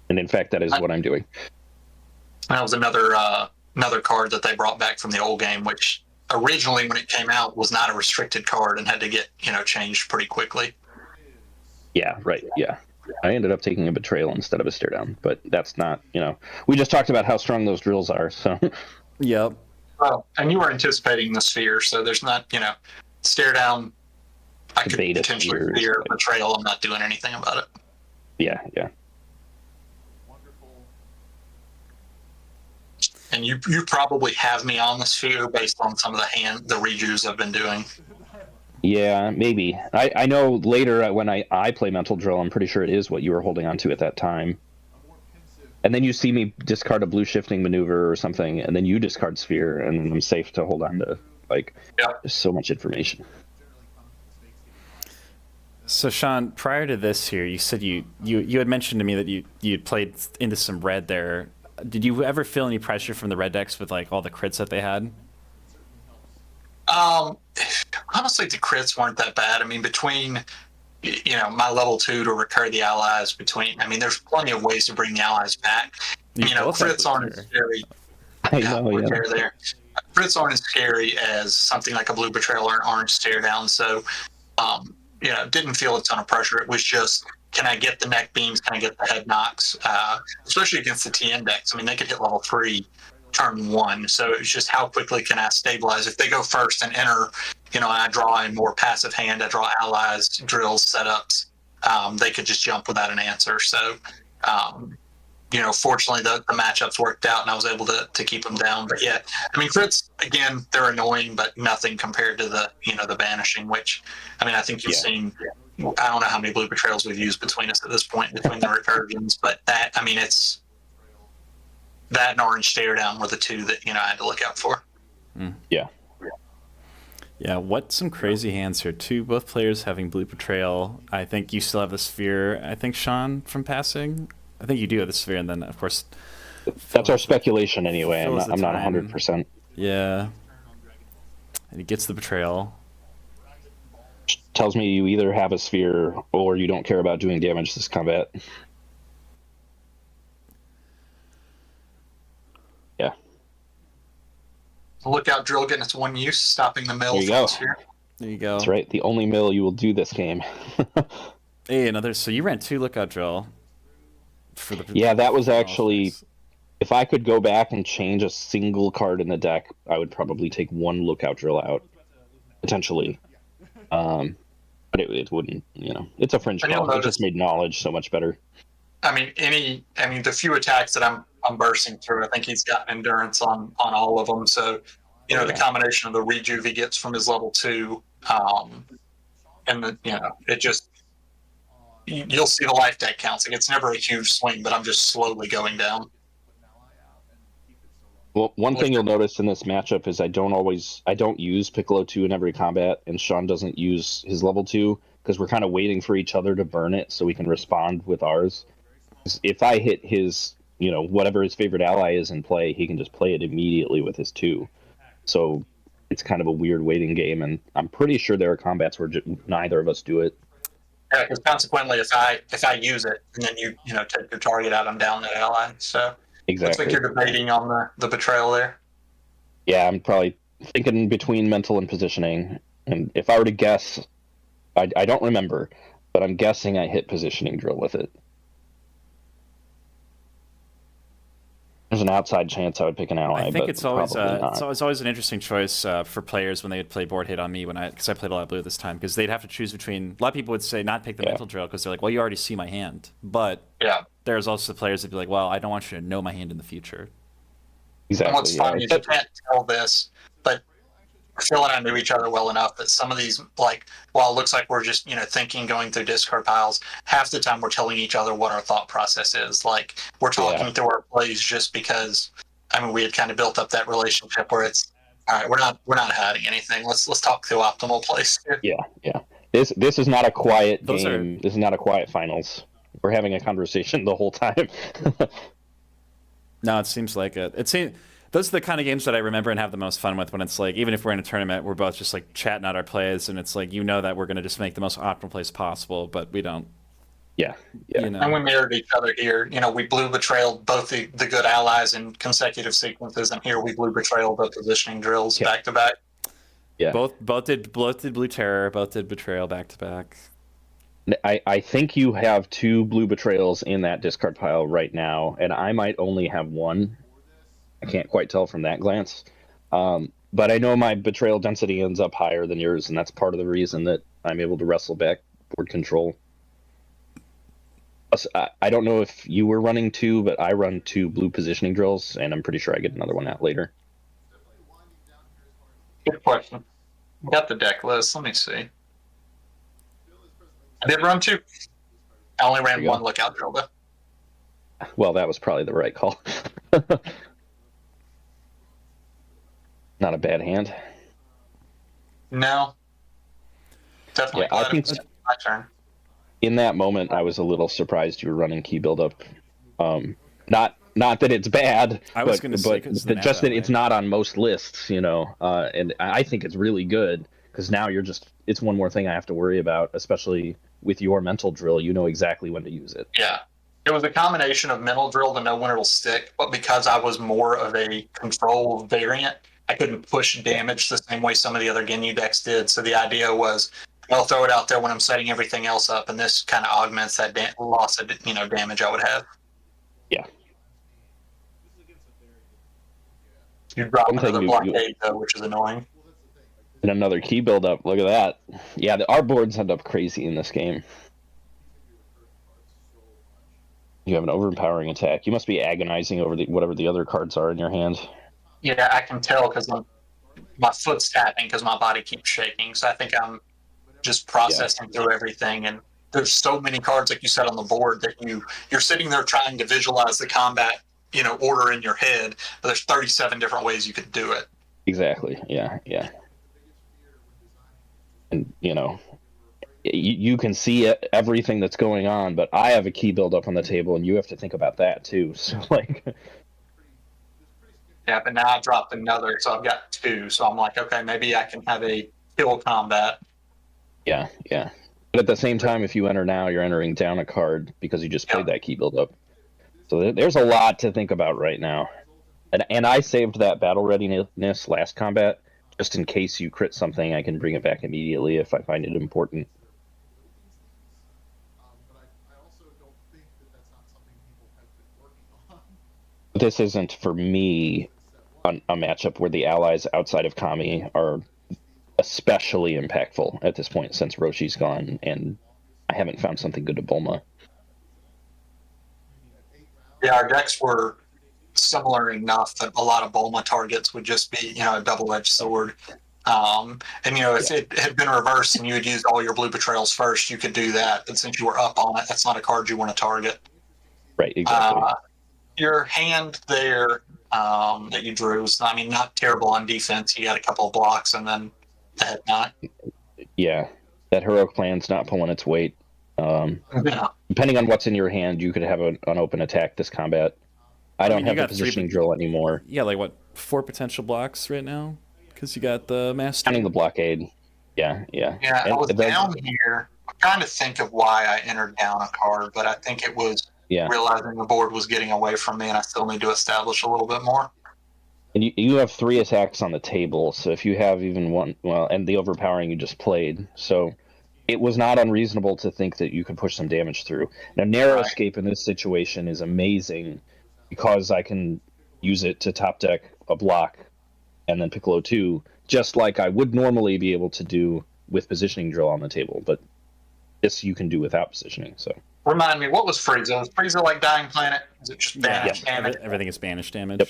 And in fact, that is what I'm doing. That was another card that they brought back from the old game, which originally when it came out was not a restricted card and had to get changed pretty quickly. Yeah, right. Yeah. I ended up taking a Betrayal instead of a stare down, but that's not, we just talked about how strong those drills are, so. Yep. Well, and you were anticipating the sphere, so there's not, stare down. I could potentially fear Betrayal. I'm not doing anything about it. Yeah. And you probably have me on the sphere based on some of the redos I've been doing. Yeah, maybe. I know later when I play Mental Drill, I'm pretty sure it is what you were holding on to at that time. And then you see me discard a blue shifting maneuver or something, and then you discard Sphere, and I'm safe to hold on to. There's so much information. So, Shaun, prior to this here, you said you had mentioned to me that you played into some red there. Did you ever feel any pressure from the red decks with all the crits that they had? Honestly, the crits weren't that bad. I mean, between my level 2 to recur the allies, there's plenty of ways to bring the allies back. Crits aren't as scary. I know, there. Crits aren't as scary as something like a blue betrayal or an orange stare down. So, didn't feel a ton of pressure. It was just, can I get the neck beams? Can I get the head knocks? Especially against the TN decks. I mean, they could hit level 3 turn 1. So it's just how quickly can I stabilize? If they go first and enter, and I draw a more passive hand, I draw allies, drills, setups, they could just jump without an answer. So, fortunately the matchups worked out and I was able to keep them down. But yeah, I mean, crits, again, they're annoying, but nothing compared to the banishing, which, I mean, I think you've seen, I don't know how many blue betrayals we've used between us at this point, between the recursions, but that, I mean, it's that and orange stare down were the two that, I had to look out for. Yeah. Yeah, what some crazy hands here, too. Both players having blue betrayal. I think you still have the sphere, I think, Shaun, from passing. I think you do have the sphere, and then, of course... That's our speculation anyway. I'm not 100%. Yeah. And he gets the betrayal. Tells me you either have a sphere or you don't care about doing damage this combat. Yeah. Lookout drill getting its one use, stopping the mill. There you go. Sphere. There you go. That's right. The only mill you will do this game. Hey, another... So you ran 2 lookout drill. Yeah, that was actually... If I could go back and change a single card in the deck, I would probably take 1 lookout drill out. Potentially. But it wouldn't, It's a fringe call. It just made knowledge so much better. I mean, the few attacks that I'm bursting through, I think he's got endurance on all of them. So, the combination of the rejuve he gets from his level 2, and it just... You'll see the life deck counts. Like, it's never a huge swing, but I'm just slowly going down. Well, one thing you'll notice in this matchup is I don't use Piccolo 2 in every combat, and Shaun doesn't use his level 2, because we're kind of waiting for each other to burn it so we can respond with ours. If I hit his, whatever his favorite ally is in play, he can just play it immediately with his 2. So it's kind of a weird waiting game, and I'm pretty sure there are combats where neither of us do it. Yeah, because consequently, if I use it and then you take your target out, I'm down that ally. So exactly. Looks like you're debating on the betrayal there. Yeah, I'm probably thinking between mental and positioning. And if I were to guess, I don't remember, but I'm guessing I hit positioning drill with it. There's an outside chance I would pick an ally. I think but it's always it's always an interesting choice for players when they would play board hit on me because I played a lot of blue this time, because they'd have to choose between. A lot of people would say not pick the mental drill because they're like, well, you already see my hand. But there's also players that'd be like, well, I don't want you to know my hand in the future. Exactly. And what's funny is you can't tell this, but Phil and I knew each other well enough that some of these, while it looks like we're just, thinking, going through discard piles, half the time we're telling each other what our thought process is. Like, we're talking through our plays just because, we had kind of built up that relationship where it's, all right, we're not hiding anything. Let's talk through optimal plays. Yeah. This is not a quiet game. This is not a quiet finals. We're having a conversation the whole time. No, it seems like it. Those are the kind of games that I remember and have the most fun with, when it's like, even if we're in a tournament, we're both just like chatting out our plays, and it's like, that we're going to just make the most optimal plays possible, but we don't. Yeah. And we mirrored each other here. We blue betrayal both the good allies in consecutive sequences, and here we blue betrayal both positioning drills back to back. Yeah. Both did blue terror, both did betrayal back to back. I think you have 2 blue betrayals in that discard pile right now, and I might only have 1. I can't quite tell from that glance. But I know my betrayal density ends up higher than yours, and that's part of the reason that I'm able to wrestle back board control. I don't know if you were running 2, but I run 2 blue positioning drills, and I'm pretty sure I get another one out later. Good question. Got the deck list. Let me see. I did run 2. I only ran 1 lookout drill, though. Well, that was probably the right call. Not a bad hand. No. Definitely glad it was my turn. In that moment, I was a little surprised you were running key buildup. Not that it's bad, but just that it's not on most lists, and I think it's really good, because now it's one more thing I have to worry about, especially with your mental drill. You know exactly when to use it. Yeah. It was a combination of mental drill to know when it'll stick, but because I was more of a control variant, I couldn't push damage the same way some of the other Ginyu decks did. So the idea was, I'll throw it out there when I'm setting everything else up, and this kind of augments that loss of damage I would have. Yeah. You drop One thing another blockade though, which is annoying. And another key buildup. Look at that. Yeah, our boards end up crazy in this game. You have an overpowering attack. You must be agonizing over whatever the other cards are in your hand. Yeah, I can tell because my foot's tapping because my body keeps shaking. So I think I'm just processing through everything. And there's so many cards, like you said, on the board that you're sitting there trying to visualize the combat, order in your head. But there's 37 different ways you could do it. Exactly. Yeah. And you can see everything that's going on, but I have a key buildup on the table, and you have to think about that too. So yeah, but now I dropped another, so I've got 2. So I'm like, okay, maybe I can have a kill combat. Yeah. But at the same time, if you enter now, you're entering down a card because you just played that key buildup. So there's a lot to think about right now. And I saved that battle readiness last combat just in case you crit something. I can bring it back immediately if I find it important. This isn't, for me, a matchup where the allies outside of Kami are especially impactful at this point since Roshi's gone, and I haven't found something good to Bulma. Yeah, our decks were similar enough that a lot of Bulma targets would just be, a double-edged sword. And, if it had been reversed and you had used all your blue betrayals first, you could do that. But since you were up on it, that's not a card you want to target. Right, exactly. Your hand there that you drew is, not terrible on defense. You got a couple of blocks and then the head knot. Yeah, that heroic plan's not pulling its weight. Depending on what's in your hand, you could have an open attack this combat. I don't have the positioning drill anymore. Yeah, 4 potential blocks right now? Because you got the master. Counting the blockade. Yeah. Yeah, I was down here. I'm trying to think of why I entered down a card, but I think it was realizing the board was getting away from me and I still need to establish a little bit more. And you have 3 attacks on the table, so if you have even one, and the overpowering you just played, so it was not unreasonable to think that you could push some damage through. Now, Narrow Escape in this situation is amazing because I can use it to top deck a block and then Piccolo 2, just like I would normally be able to do with positioning drill on the table, but this you can do without positioning. So remind me, what was Frieza? Was Frieza like Dying Planet? Is it just banish damage? Everything is banish damage. Yep.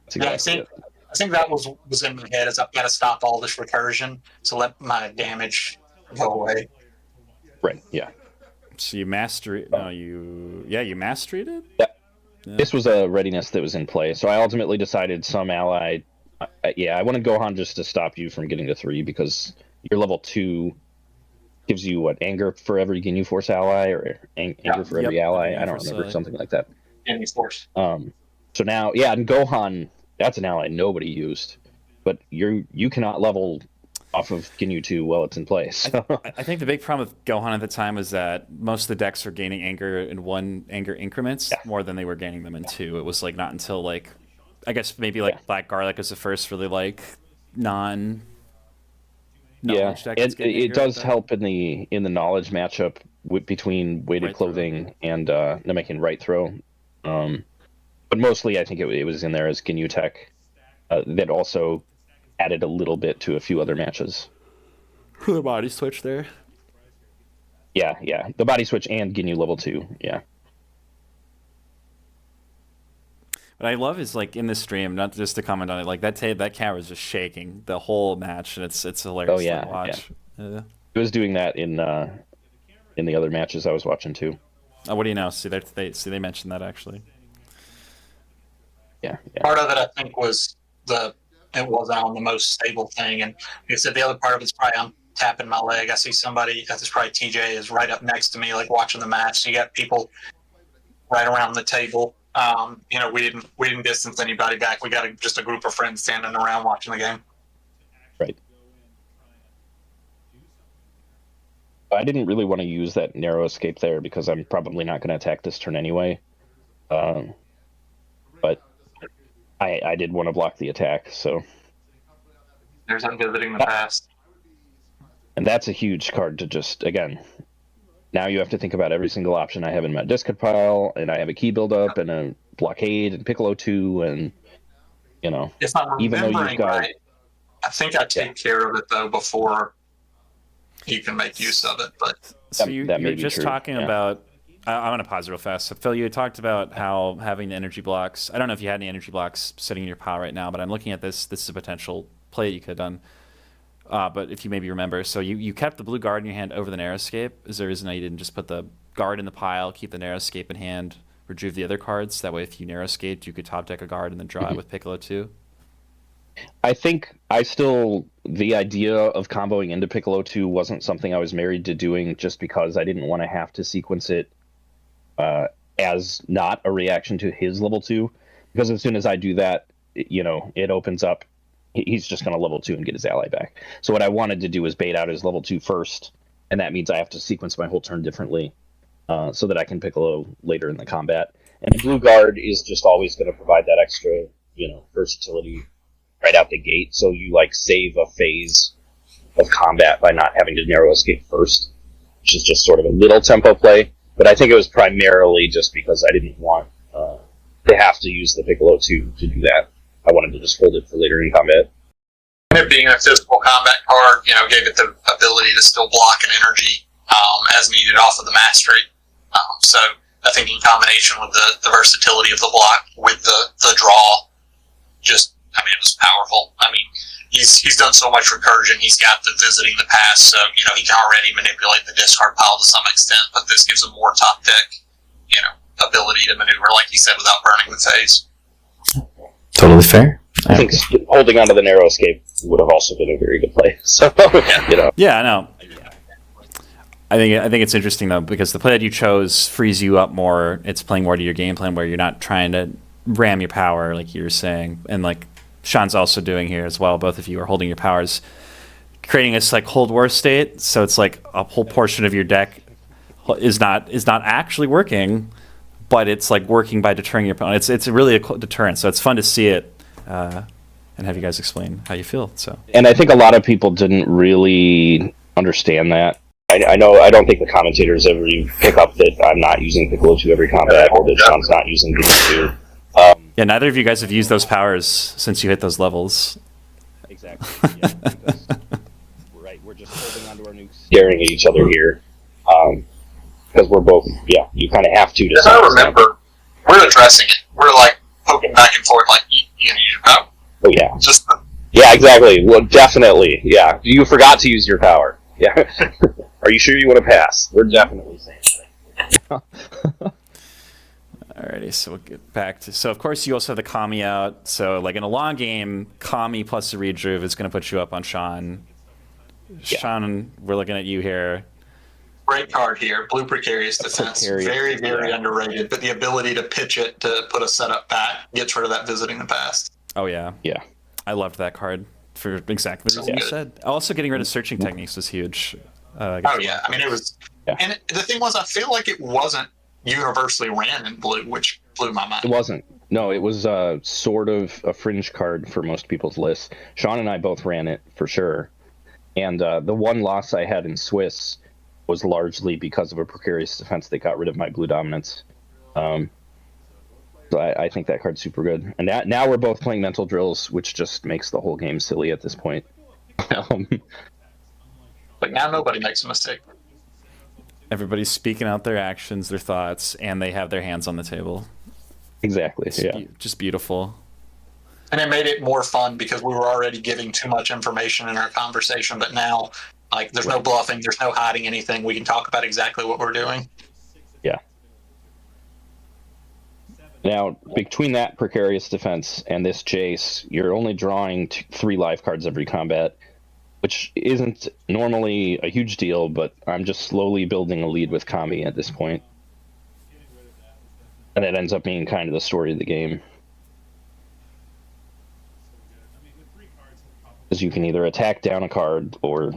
Exactly I think that was in my head, is I've got to stop all this recursion, so let my damage go away. Right, yeah. So you master it? No, you mastered it? Yeah. This was a readiness that was in play, so I ultimately decided some ally... I wanted Gohan just to stop you from getting to 3, because your level 2 gives you, anger for every Ginyu Force ally, or anger for every ally? I don't remember, something like that. Ginyu Force. So now, and Gohan, that's an ally nobody used, but you cannot level off of Ginyu 2 while it's in place. So. I think the big problem with Gohan at the time was that most of the decks are gaining anger in 1 anger increments more than they were gaining them in 2. It was not until I guess maybe Black Garlic was the first really non. Deck it does help in the knowledge matchup between weighted clothing and Namekian right throw. But mostly I think it was in there as Ginyu Tech that also added a little bit to a few other matches. The body switch there. Yeah. The body switch and Ginyu level 2, yeah. What I love is in the stream, not just to comment on it, that camera is just shaking the whole match, and it's hilarious to watch. Yeah. It was doing that in the other matches I was watching too. Oh, what do you know? See, they mentioned that actually. Yeah. Part of it, I think, was it was on the most stable thing, and like I said, the other part of it's probably I'm tapping my leg. I see somebody, that's probably TJ, is right up next to me, watching the match. So you got people right around the table. We didn't distance anybody back. We got just a group of friends standing around watching the game. Right. I didn't really want to use that narrow escape there because I'm probably not going to attack this turn anyway. But I did want to block the attack, so. There's unvisiting the past. And that's a huge card to just, again, now you have to think about every single option I have in my discard pile, and I have a key buildup and a blockade and Piccolo 2, and, you know, If I'm even though you've remembering got, right, I think I take care of it though before you can make use of it. But So that you may were be just true, talking yeah. about. I want to pause real fast. So Phil, you talked about how having the energy blocks. I don't know if you had any energy blocks sitting in your pile right now, but I'm looking at this. This is a potential play you could have done. But if you maybe remember, so you kept the blue guard in your hand over the narrow escape. Is there a reason why you didn't just put the guard in the pile, keep the narrow escape in hand, retrieve the other cards? That way, if you narrow escaped, you could top deck a guard and then draw it with Piccolo 2. I think the idea of comboing into Piccolo 2 wasn't something I was married to doing, just because I didn't want to have to sequence it as not a reaction to his level 2. Because as soon as I do that, it opens up. He's just going to level 2 and get his ally back. So what I wanted to do was bait out his level 2 first, and that means I have to sequence my whole turn differently so that I can Piccolo later in the combat. And the blue guard is just always going to provide that extra, versatility right out the gate. So you save a phase of combat by not having to narrow escape first, which is just sort of a little tempo play. But I think it was primarily just because I didn't want to have to use the Piccolo 2 to do that. I wanted to just hold it for later in combat. And it being a physical combat card, gave it the ability to still block an energy as needed off of the mastery. So I think in combination with the versatility of the block with the draw, it was powerful. He's done so much recursion. He's got the visiting the past, so he can already manipulate the discard pile to some extent. But this gives him more top deck, ability to maneuver, like you said, without burning the phase. Totally fair. I think holding onto the narrow escape would have also been a very good play. So Yeah, I know. I think it's interesting though, because the play that you chose frees you up more. It's playing more to your game plan, where you're not trying to ram your power like you were saying, and like Shaun's also doing here as well. Both of you are holding your powers, creating this hold war state. So it's like a whole portion of your deck is not actually working, but it's working by deterring your opponent. It's really a deterrent. So it's fun to see it and have you guys explain how you feel. So, and I think a lot of people didn't really understand that. I know I don't think the commentators ever pick up that I'm not using Piccolo 2 every combat, or that Shaun's not using Piccolo 2. Yeah, neither of you guys have used those powers since you hit those levels. Exactly. Yeah, because, right, we're just holding onto our nukes, staring at each other here, because we're both. Yeah, you kind of have to. As I remember, we're addressing it. We're poking back and forth, you need your power. Oh yeah. Yeah, exactly. Well, definitely. Yeah, you forgot to use your power. Yeah. Are you sure you want to pass? We're definitely saying that. Alrighty, so we'll get back to... So, of course, you also have the Kami out. So, in a long game, Kami plus the Redrive is going to put you up on Shaun. Yeah. Shaun, we're looking at you here. Great card here. Blue Precarious Defense. Very, very underrated. But the ability to pitch it to put a setup back gets rid of that visiting the past. Oh, yeah. Yeah. I loved that card for exactly the reason you said. Also, getting rid of searching techniques was huge. Yeah. It was... Yeah. And the thing was, I feel like it wasn't universally ran in blue, which blew my mind. It wasn't. No, it was sort of a fringe card for most people's lists. Shaun and I both ran it for sure. And the one loss I had in Swiss was largely because of a Precarious Defense that got rid of my blue dominance. So I think that card's super good. And now we're both playing mental drills, which just makes the whole game silly at this point. But now nobody makes a mistake. Everybody's speaking out their actions, their thoughts, and they have their hands on the table. Exactly, yeah. Just beautiful. And it made it more fun because we were already giving too much information in our conversation, but now, there's no bluffing, there's no hiding anything. We can talk about exactly what we're doing. Yeah. Now, between that Precarious Defense and this Jace, you're only drawing 3 live cards every combat, which isn't normally a huge deal, but I'm just slowly building a lead with Kami at this point. And it ends up being kind of the story of the game. Because you can either attack down a card or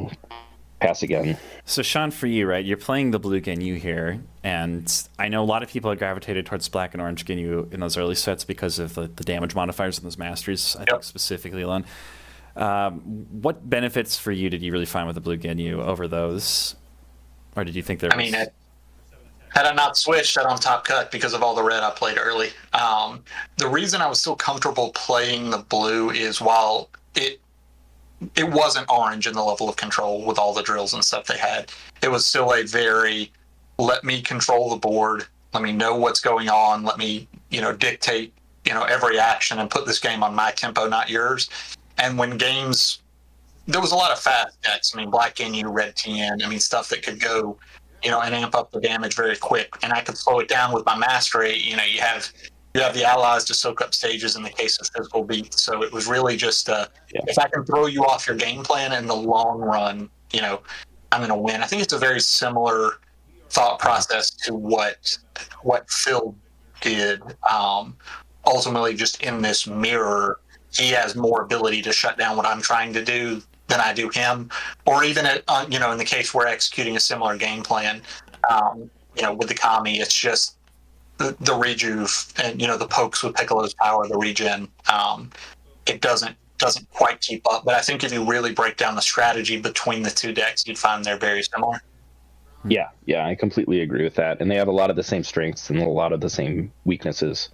pass again. So Shaun, for you, right, you're playing the blue Ginyu here, and I know a lot of people have gravitated towards black and orange Ginyu in those early sets because of the damage modifiers and those masteries, I think specifically alone. What benefits for you did you really find with the Blue Ginyu over those? Or did you think there was... I mean, had I not switched, I'd on top cut because of all the red I played early. The reason I was still comfortable playing the blue is while it wasn't orange in the level of control with all the drills and stuff they had, it was still a very, let me control the board, let me know what's going on, let me, dictate, every action and put this game on my tempo, not yours. And when games, there was a lot of fast decks. I mean, Black Ginyu, Red Tien, stuff that could go, and amp up the damage very quick. And I could slow it down with my mastery. You have the allies to soak up stages in the case of physical beats. So it was really just, if I can throw you off your game plan in the long run, I'm going to win. I think it's a very similar thought process to what Phil did. Ultimately, just in this mirror, he has more ability to shut down what I'm trying to do than I do him, or even in the case we're executing a similar game plan, with the Kami, it's just the rejuve and the pokes with Piccolo's power, the regen. It doesn't quite keep up, but I think if you really break down the strategy between the two decks, you'd find they're very similar. Yeah, I completely agree with that, and they have a lot of the same strengths and a lot of the same weaknesses.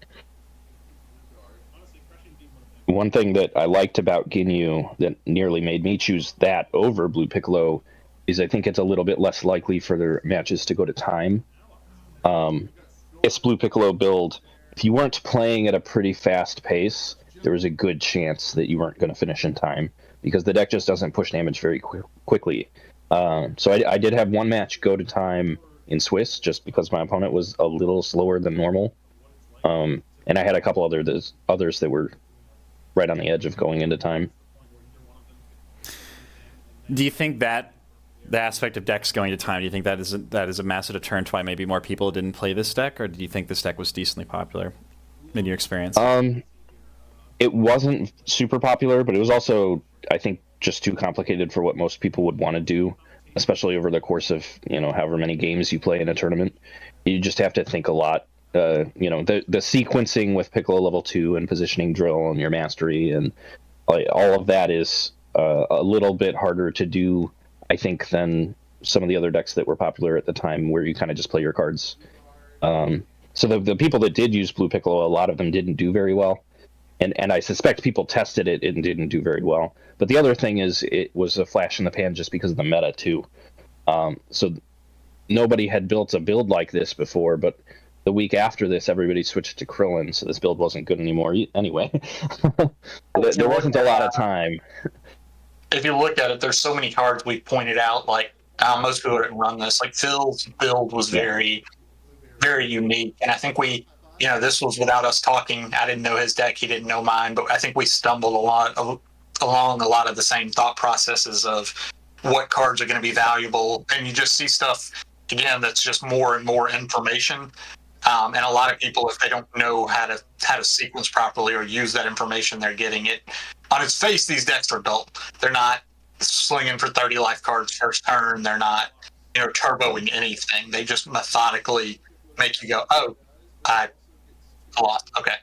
One thing that I liked about Ginyu that nearly made me choose that over Blue Piccolo is I think it's a little bit less likely for their matches to go to time. It's Blue Piccolo build. If you weren't playing at a pretty fast pace, there was a good chance that you weren't going to finish in time because the deck just doesn't push damage very quickly. So I did have one match go to time in Swiss just because my opponent was a little slower than normal. And I had a couple others that were right on the edge of going into time. Do you think that the aspect of decks going to time, do you think that is a massive deterrent to why maybe more people didn't play this deck, or do you think this deck was decently popular in your experience? It wasn't super popular, but it was also, I think, just too complicated for what most people would want to do, especially over the course of however many games you play in a tournament. You just have to think a lot. The sequencing with Piccolo level 2 and positioning drill and your mastery and all of that is a little bit harder to do, I think, than some of the other decks that were popular at the time where you kind of just play your cards. So the people that did use Blue Piccolo, a lot of them didn't do very well. And I suspect people tested it and didn't do very well. But the other thing is it was a flash in the pan just because of the meta, too. So nobody had built a build like this before, but the week after this, everybody switched to Krillin, so this build wasn't good anymore anyway. There wasn't a lot of time. If you look at it, there's so many cards we pointed out, like most people didn't run this. Like Phil's build was very, very unique. And I think this was without us talking. I didn't know his deck, he didn't know mine, but I think we stumbled along a lot of the same thought processes of what cards are going to be valuable. And you just see stuff, again, that's just more and more information. And a lot of people, if they don't know how to sequence properly or use that information they're getting, it on its face, these decks are dull. They're not slinging for 30 life cards first turn. They're not, turboing anything. They just methodically make you go, oh, I lost. Okay.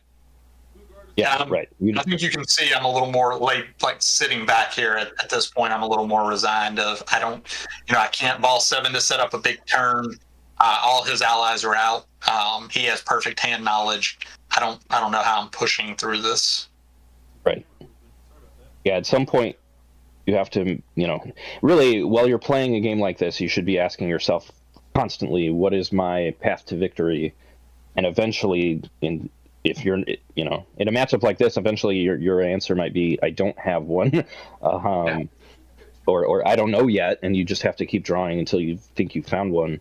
Yeah, right. I think you can see I'm a little more like sitting back here at this point. I'm a little more resigned of I can't ball 7 to set up a big turn. All his allies are out. He has perfect hand knowledge. I don't know how I'm pushing through this. Right. Yeah, at some point you have to, really, while you're playing a game like this, you should be asking yourself constantly, what is my path to victory? And eventually, if you're, in a matchup like this, eventually your answer might be, I don't have one. Or I don't know yet, and you just have to keep drawing until you think you found one.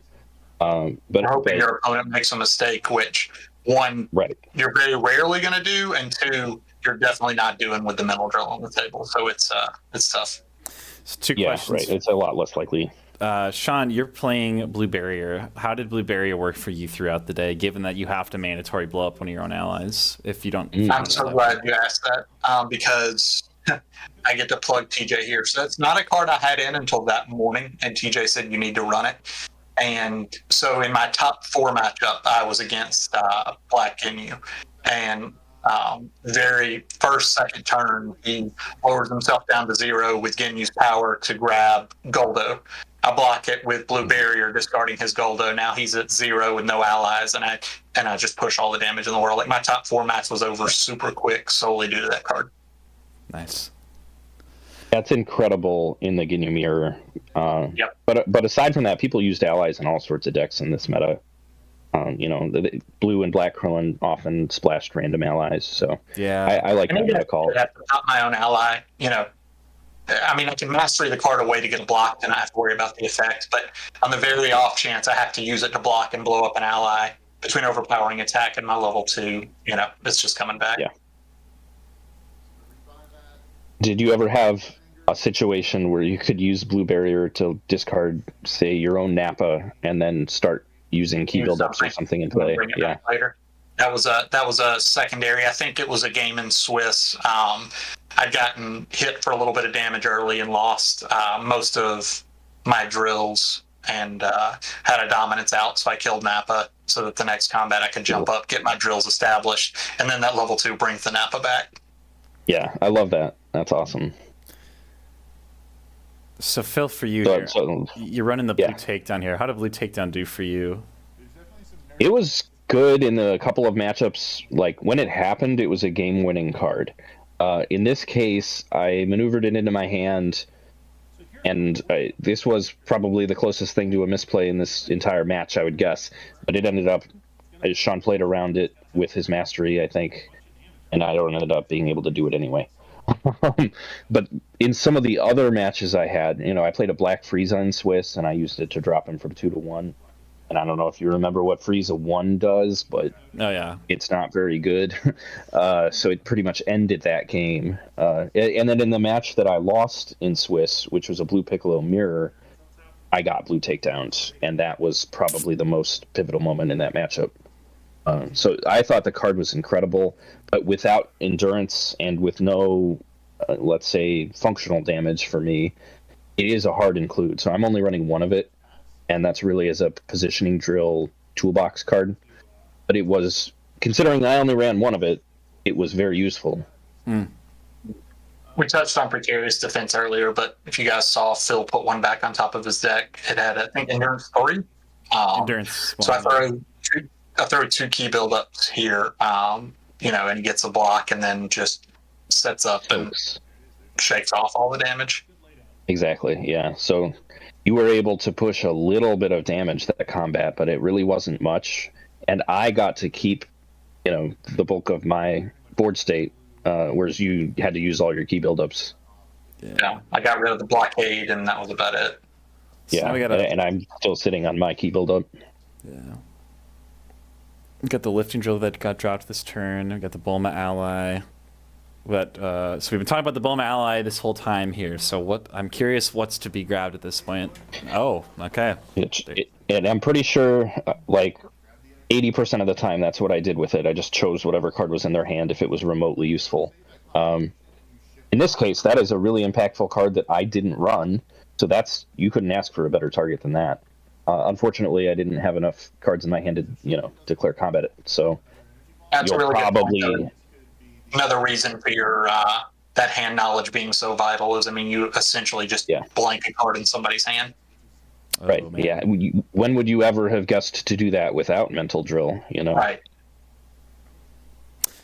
But hoping your opponent makes a mistake, which one, right, you're very rarely going to do, and two, you're definitely not doing with the mental drill on the table. So it's tough. So two questions. Right. It's a lot less likely. Shaun, you're playing Blue Barrier. How did Blue Barrier work for you throughout the day, given that you have to mandatory blow up one of your own allies if you don't? I'm so glad you asked that because I get to plug TJ here. So it's not a card I had in until that morning, and TJ said you need to run it. And so in my top 4 matchup, I was against Black Ginyu. And very first, second turn, he lowers himself down to 0 with Ginyu's power to grab Goldo. I block it with Blue Barrier, discarding his Goldo. Now he's at 0 with no allies, and I just push all the damage in the world. Like, my top 4 match was over super quick solely due to that card. Nice. That's incredible in the Ginyu Mirror. Yep. But aside from that, people used allies in all sorts of decks in this meta. The blue and black Krillin often splashed random allies, so Yeah. I like that meta call. I have to top my own ally. I mean, I can mastery the card away to get it blocked and not have to worry about the effect, but on the very off chance I have to use it to block and blow up an ally, between overpowering attack and my level 2, it's just coming back. Yeah. Did you ever have a situation where you could use Blue Barrier to discard, say, your own Nappa and then start using key build-ups or something in play? Yeah. Later. That was a secondary. I think it was a game in Swiss. I'd gotten hit for a little bit of damage early and lost most of my drills and had a dominance out, so I killed Nappa so that the next combat I could jump up, get my drills established, and then that level 2 brings the Nappa back. Yeah, I love that. That's awesome. So Phil, for you here, you're running the blue takedown here. How did blue takedown do for you? It was good in a couple of matchups. Like, when it happened, it was a game-winning card. In this case, I maneuvered it into my hand, and this was probably the closest thing to a misplay in this entire match, I would guess. But it ended up, Shaun played around it with his mastery, I think, and I ended up being able to do it anyway. But in some of the other matches I had, I played a black Frieza in Swiss, and I used it to drop him from 2 to 1. And I don't know if you remember what Frieza 1 does, but it's not very good. So it pretty much ended that game. And then in the match that I lost in Swiss, which was a blue Piccolo mirror, I got blue takedowns, and that was probably the most pivotal moment in that matchup. So I thought the card was incredible, but without endurance and with no, let's say, functional damage for me, it is a hard include. So I'm only running one of it, and that's really as a positioning drill toolbox card. But it was, considering I only ran one of it, it was very useful. We touched on Precarious Defense earlier, but if you guys saw, Phil put one back on top of his deck. It had, I think, Endurance 3. Endurance. So I throw 2 key buildups here, and he gets a block and then just sets up and shakes off all the damage. Exactly, yeah. So you were able to push a little bit of damage that combat, but it really wasn't much. And I got to keep, the bulk of my board state, whereas you had to use all your key buildups. Yeah, I got rid of the blockade, and that was about it. Yeah, and I'm still sitting on my key buildup. Yeah. We got the lifting drill that got dropped this turn. We got the Bulma ally. But so we've been talking about the Bulma ally this whole time here. So I'm curious what's to be grabbed at this point. Oh, okay. And I'm pretty sure, 80% of the time, that's what I did with it. I just chose whatever card was in their hand if it was remotely useful. In this case, that is a really impactful card that I didn't run. So you couldn't ask for a better target than that. Unfortunately, I didn't have enough cards in my hand to, declare combat it. So that's you'll really probably... Another reason for your that hand knowledge being so vital is, you essentially just blank a card in somebody's hand. Right, yeah. When would you ever have guessed to do that without mental drill, Right.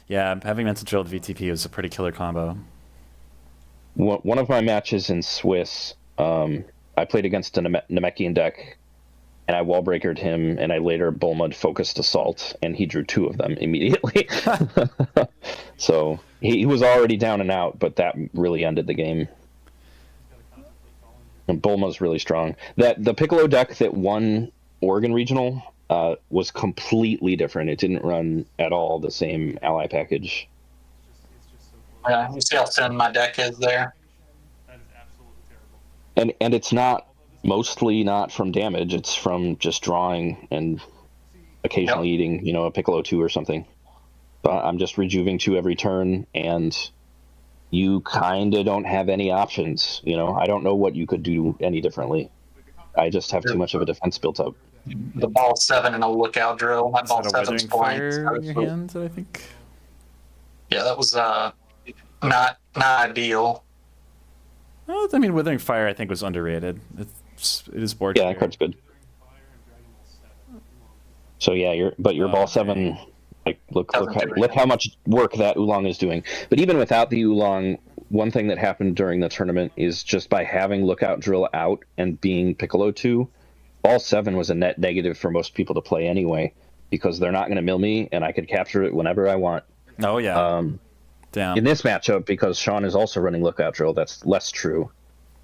Yeah, having mental drill with VTP was a pretty killer combo. One of my matches in Swiss, I played against a Namekian deck, and I wallbreakered him, and I later Bulma'd Focused Assault, and he drew 2 of them immediately. So he was already down and out, but that really ended the game. And Bulma's really strong. The Piccolo deck that won Oregon Regional was completely different. It didn't run at all the same ally package. Yeah, you see how thin my deck is there? And it's mostly not from damage. It's from just drawing and occasionally eating, a Piccolo 2 or something. But I'm just rejuvening 2 every turn, and you kind of don't have any options. I don't know what you could do any differently. I just have too much of a defense built up. The ball 7 and a lookout drill. My ball 7's blind. In your hands, I think. Yeah, that was not ideal. Well, I mean, Withering Fire I think was underrated. It is board. Yeah, that card's good. So yeah, your ball 7. Like look how much work that Oolong is doing. But even without the Oolong, one thing that happened during the tournament is just by having Lookout Drill out and being Piccolo 2, ball 7 was a net negative for most people to play anyway, because they're not going to mill me and I could capture it whenever I want. Oh yeah. Damn. In this matchup, because Shaun is also running Lookout Drill, that's less true.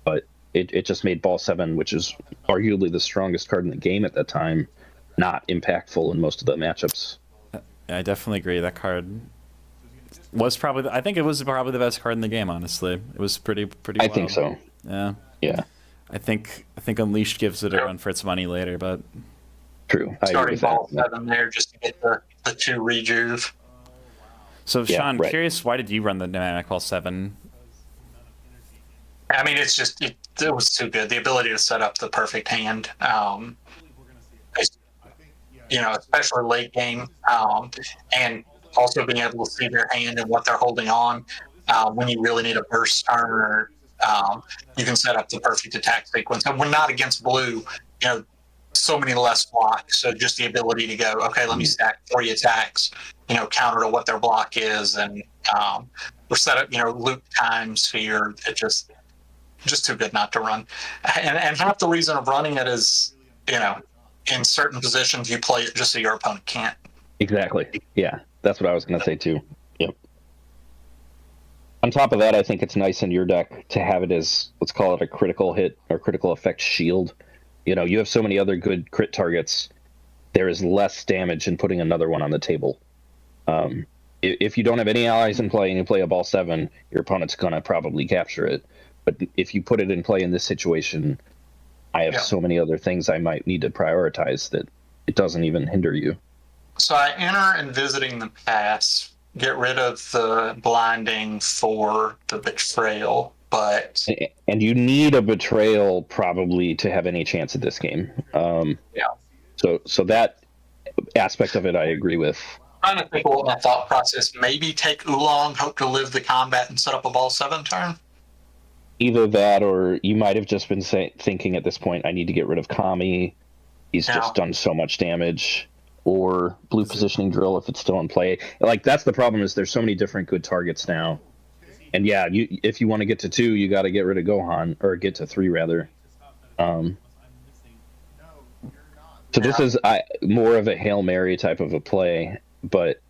But it just made ball 7, which is arguably the strongest card in the game at that time, not impactful in most of the matchups. I definitely agree. That card was probably. I think it was probably the best card in the game. Honestly, it was pretty. I think so. Yeah. Yeah. I think Unleashed gives it a run for its money later, but true. Starting ball 7 there just to get the 2 rejuve. So Yeah, Shaun, right. curious, why did you run the dynamic ball 7? I mean, it's just it was too good. The ability to set up the perfect hand. Especially late game, and also being able to see their hand and what they're holding on when you really need a burst turn, or you can set up the perfect attack sequence. And when not against blue, so many less blocks. So just the ability to go, okay, let me stack 3 attacks, counter to what their block is, and we're set up, loop times here. It just too good not to run. And half the reason of running it is, in certain positions, you play it just so your opponent can't. Exactly. Yeah, that's what I was going to say too. Yep. On top of that, I think it's nice in your deck to have it as, let's call it a critical hit or critical effect shield. You have so many other good crit targets. There is less damage in putting another one on the table. If you don't have any allies in play and you play a ball 7, your opponent's going to probably capture it. But if you put it in play in this situation, I have so many other things I might need to prioritize that it doesn't even hinder you. So I enter in Visiting the Past, get rid of the blinding for the betrayal, but... And you need a betrayal probably to have any chance at this game. So that aspect of it I agree with. I'm trying to think of what my thought process. Maybe take Oolong, hope to live the combat, and set up a ball 7 turn? Either that, or you might have just been thinking at this point, I need to get rid of Kami. He's just done so much damage. Or blue positioning drill if it's still in play. Like, that's the problem, is there's so many different good targets now. And yeah, if you want to get to 2, you got to get rid of Gohan, or get to 3 rather. So this is more of a Hail Mary type of a play, but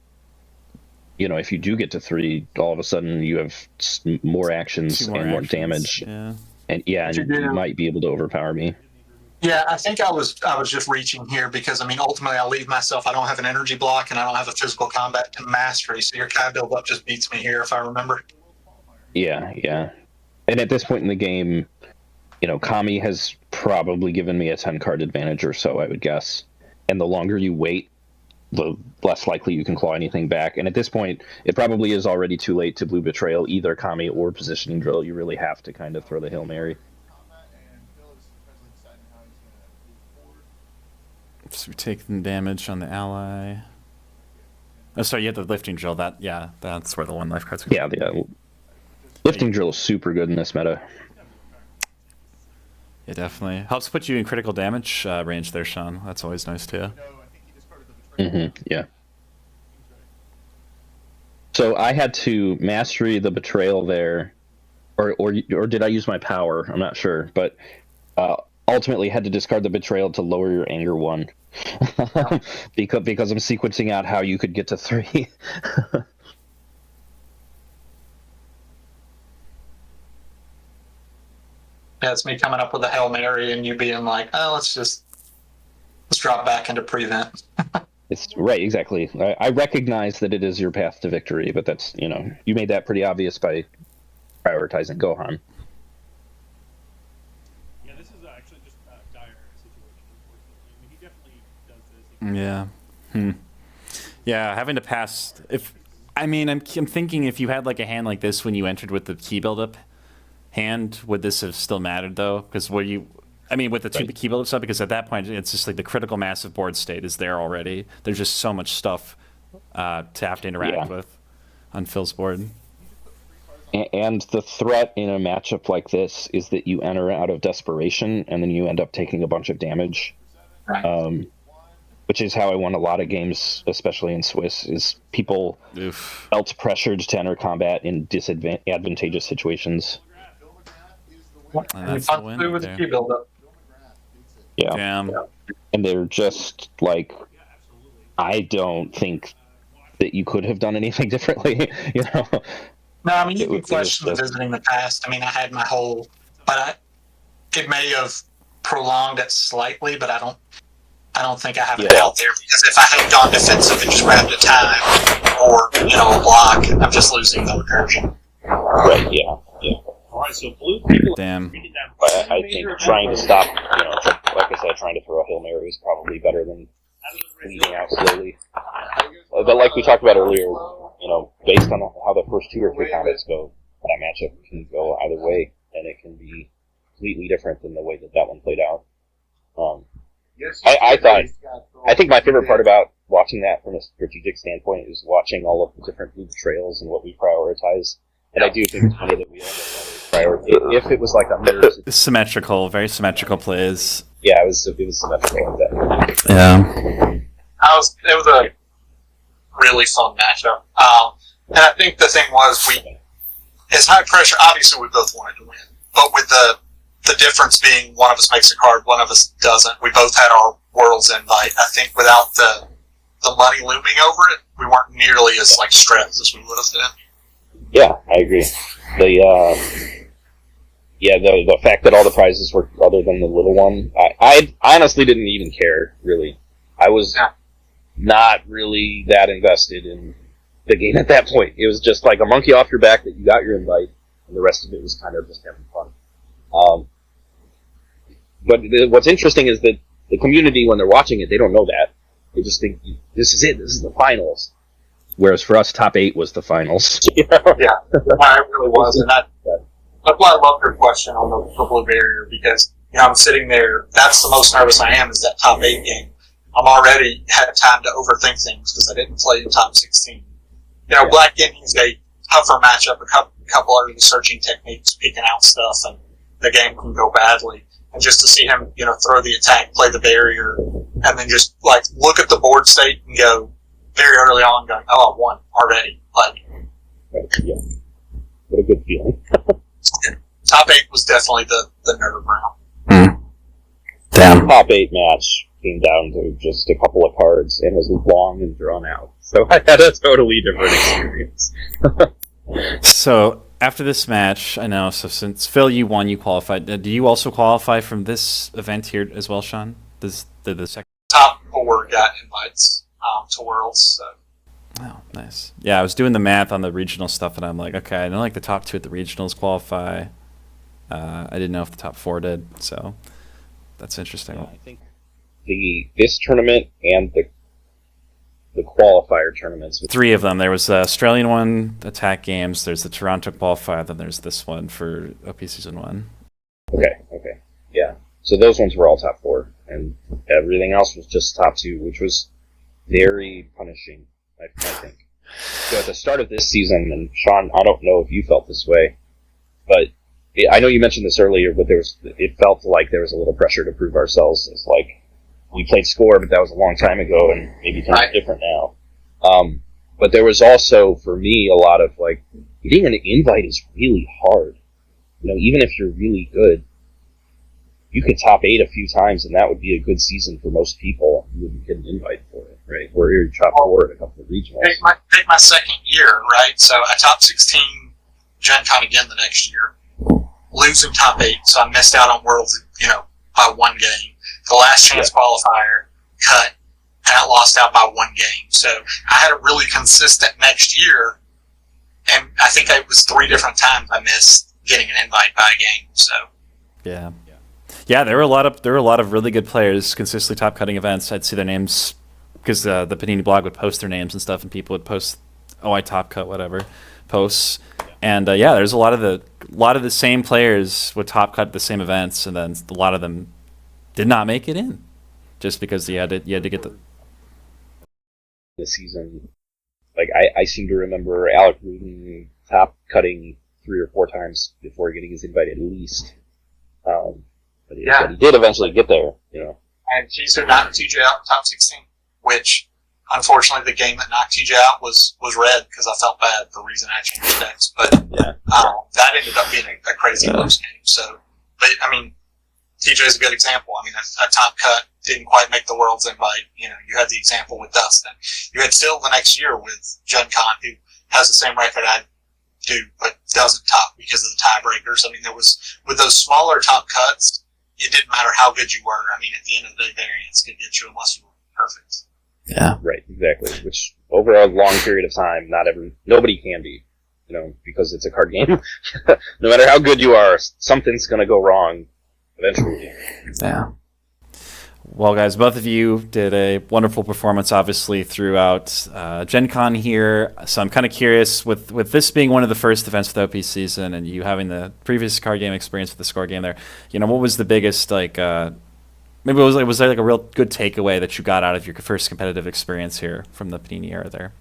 if you do get to 3, all of a sudden you have more actions and more damage. Yeah. And you might be able to overpower me. Yeah, I think I was just reaching here because, ultimately I leave myself, I don't have an energy block and I don't have a physical combat to mastery, so your Kai build-up just beats me here, if I remember. Yeah. And at this point in the game, Kami has probably given me a 10-card advantage or so, I would guess. And the longer you wait, the less likely you can claw anything back. And at this point, it probably is already too late to blue betrayal either Kami or positioning drill. You really have to kind of throw the Hail Mary. So we're taking damage on the ally. Oh, sorry, you have the lifting drill. That's where the 1 life card's going. Yeah. Lifting drill is super good in this meta. Yeah, definitely. Helps put you in critical damage range there, Shaun. That's always nice too. Yeah. So I had to mastery the betrayal there, or did I use my power? I'm not sure, but ultimately had to discard the betrayal to lower your anger 1, because I'm sequencing out how you could get to 3. That's me coming up with a Hail Mary and you being like, let's drop back into prevent. It's right, exactly. I recognize that it is your path to victory, but that's, you made that pretty obvious by prioritizing Gohan. Yeah, this is actually just a dire situation, unfortunately. He definitely does this. Yeah. Yeah, having to pass... I'm thinking if you had like a hand like this when you entered with the key buildup hand, would this have still mattered though? Because with the 2 key buildup stuff, because at that point it's just like the critical massive board state is there already. There's just so much stuff to have to interact with. on Phil's board. And the threat in a matchup like this is that you enter out of desperation and then you end up taking a bunch of damage. Right. Which is how I won a lot of games, especially in Swiss, is people felt pressured to enter combat in disadvantageous situations. And that's the win with there. the key buildup. Yeah. Damn. And they're just like, I don't think that you could have done anything differently, you know? No, I mean, you can It was question the just- visiting the past. I mean, I had my whole, it may have prolonged it slightly, but I don't think I have it out there, because if I had gone defensive and just grabbed a time or, a block, I'm just losing the recursion. Right, yeah. All right, so blue people. Damn. But I think trying to stop, like I said, trying to throw a Hail Mary is probably better than leading out slowly. But like we talked about earlier, based on how the first 2 or 3 combats go, that matchup can go either way, and it can be completely different than the way that one played out. I think my favorite part about watching that from a strategic standpoint is watching all of the different blue betrayals and what we prioritize. And I do think it's funny that we end up prioritize. If it was like a mirror, Symmetrical, very symmetrical plays. yeah, it was symmetrical like that. Yeah. It was a really fun matchup. And I think the thing was, as high pressure, obviously we both wanted to win, but with the difference being one of us makes a card, one of us doesn't. We both had our Worlds invite. I think without the money looming over it, we weren't nearly as stressed as we would have been. Yeah, I agree. The fact that all the prizes were other than the little one, I honestly didn't even care, really. I was not really that invested in the game at that point. It was just like a monkey off your back that you got your invite, and the rest of it was kind of just having fun. But what's interesting is that the community, when they're watching it, they don't know that. They just think, this is it, this is the finals. Whereas for us, top 8 was the finals. Yeah, it really was. And that's why I love your question on the blue barrier, because I'm sitting there, that's the most nervous I am, is that top 8 game. I'm already had time to overthink things because I didn't play in top 16. Black Guinea's a tougher matchup, a couple of researching techniques, picking out stuff, and the game can go badly. And just to see him, throw the attack, play the barrier, and then just look at the board state and go very early on, going, "Oh, I won already!" Yeah, what a good feeling. Top 8 was definitely the nerve round. Damn. Top 8 match came down to just a couple of cards and was long and drawn out. So I had a totally different experience. So after this match, I know, so since Phil, you won, you qualified. Do you also qualify from this event here as well, Shaun? The second? Top 4 got invites to Worlds. So. Oh, nice. Yeah, I was doing the math on the regional stuff, and I'm like, okay, I know the top 2 at the regionals qualify. I didn't know if the top 4 did, so that's interesting. Yeah, I think this tournament and the qualifier tournaments. 3 of them. There was the Australian one, Attack Games. There's the Toronto qualifier. Then there's this one for OP Season 1. Okay. Yeah. So those ones were all top 4, and everything else was just top 2, which was very punishing, I think. So at the start of this season, and Shaun, I don't know if you felt this way, but I know you mentioned this earlier, but it felt like there was a little pressure to prove ourselves. It's like, we played Score, but that was a long time ago, and maybe things are different now. But there was also, for me, a lot of, getting an invite is really hard. Even if you're really good, you could top 8 a few times, and that would be a good season for most people. You wouldn't get an invite for it, right? Where you're top 4 at a couple of regionals. Take my second year, right? So I top 16 Gen Con again the next year, losing top 8, so I missed out on Worlds, by 1 game. The last chance qualifier cut, and I lost out by 1 game. So I had a really consistent next year, and I think it was 3 different times I missed getting an invite by a game. So yeah, there were a lot of really good players consistently top cutting events. I'd see their names because the Panini blog would post their names and stuff, and people would post, "Oh, I top cut whatever," posts. And there's a lot of the same players would top cut the same events, and then a lot of them did not make it in, just because you had to get the season. Like, I seem to remember Alec Rudin top cutting 3 or 4 times before getting his invite at least. But he did eventually get there, you know. And he's who knocked TJ out in top 16, which, unfortunately, the game that knocked TJ out was red, because I felt bad for the reason I changed decks. But that ended up being a crazy close game. So, but, I mean, TJ's a good example. I mean, a top cut didn't quite make the World's invite. You know, you had the example with Dustin. You had Phil the next year with Gen Con, who has the same record I do, but doesn't top because of the tiebreakers. I mean, there was, with those smaller top cuts, it didn't matter how good you were. I mean, at the end of the day, variance could get you unless you were perfect. Yeah. Right, exactly. Which, over a long period of time, nobody can be, you know, because it's a card game. No matter how good you are, something's gonna go wrong eventually. Yeah. Well, guys, both of you did a wonderful performance, obviously, throughout Gen Con here. So I'm kind of curious, with this being one of the first events for the OP season and you having the previous card game experience with the score game there, you know, what was the biggest, like, maybe was there like a real good takeaway that you got out of your first competitive experience here from the Panini era there?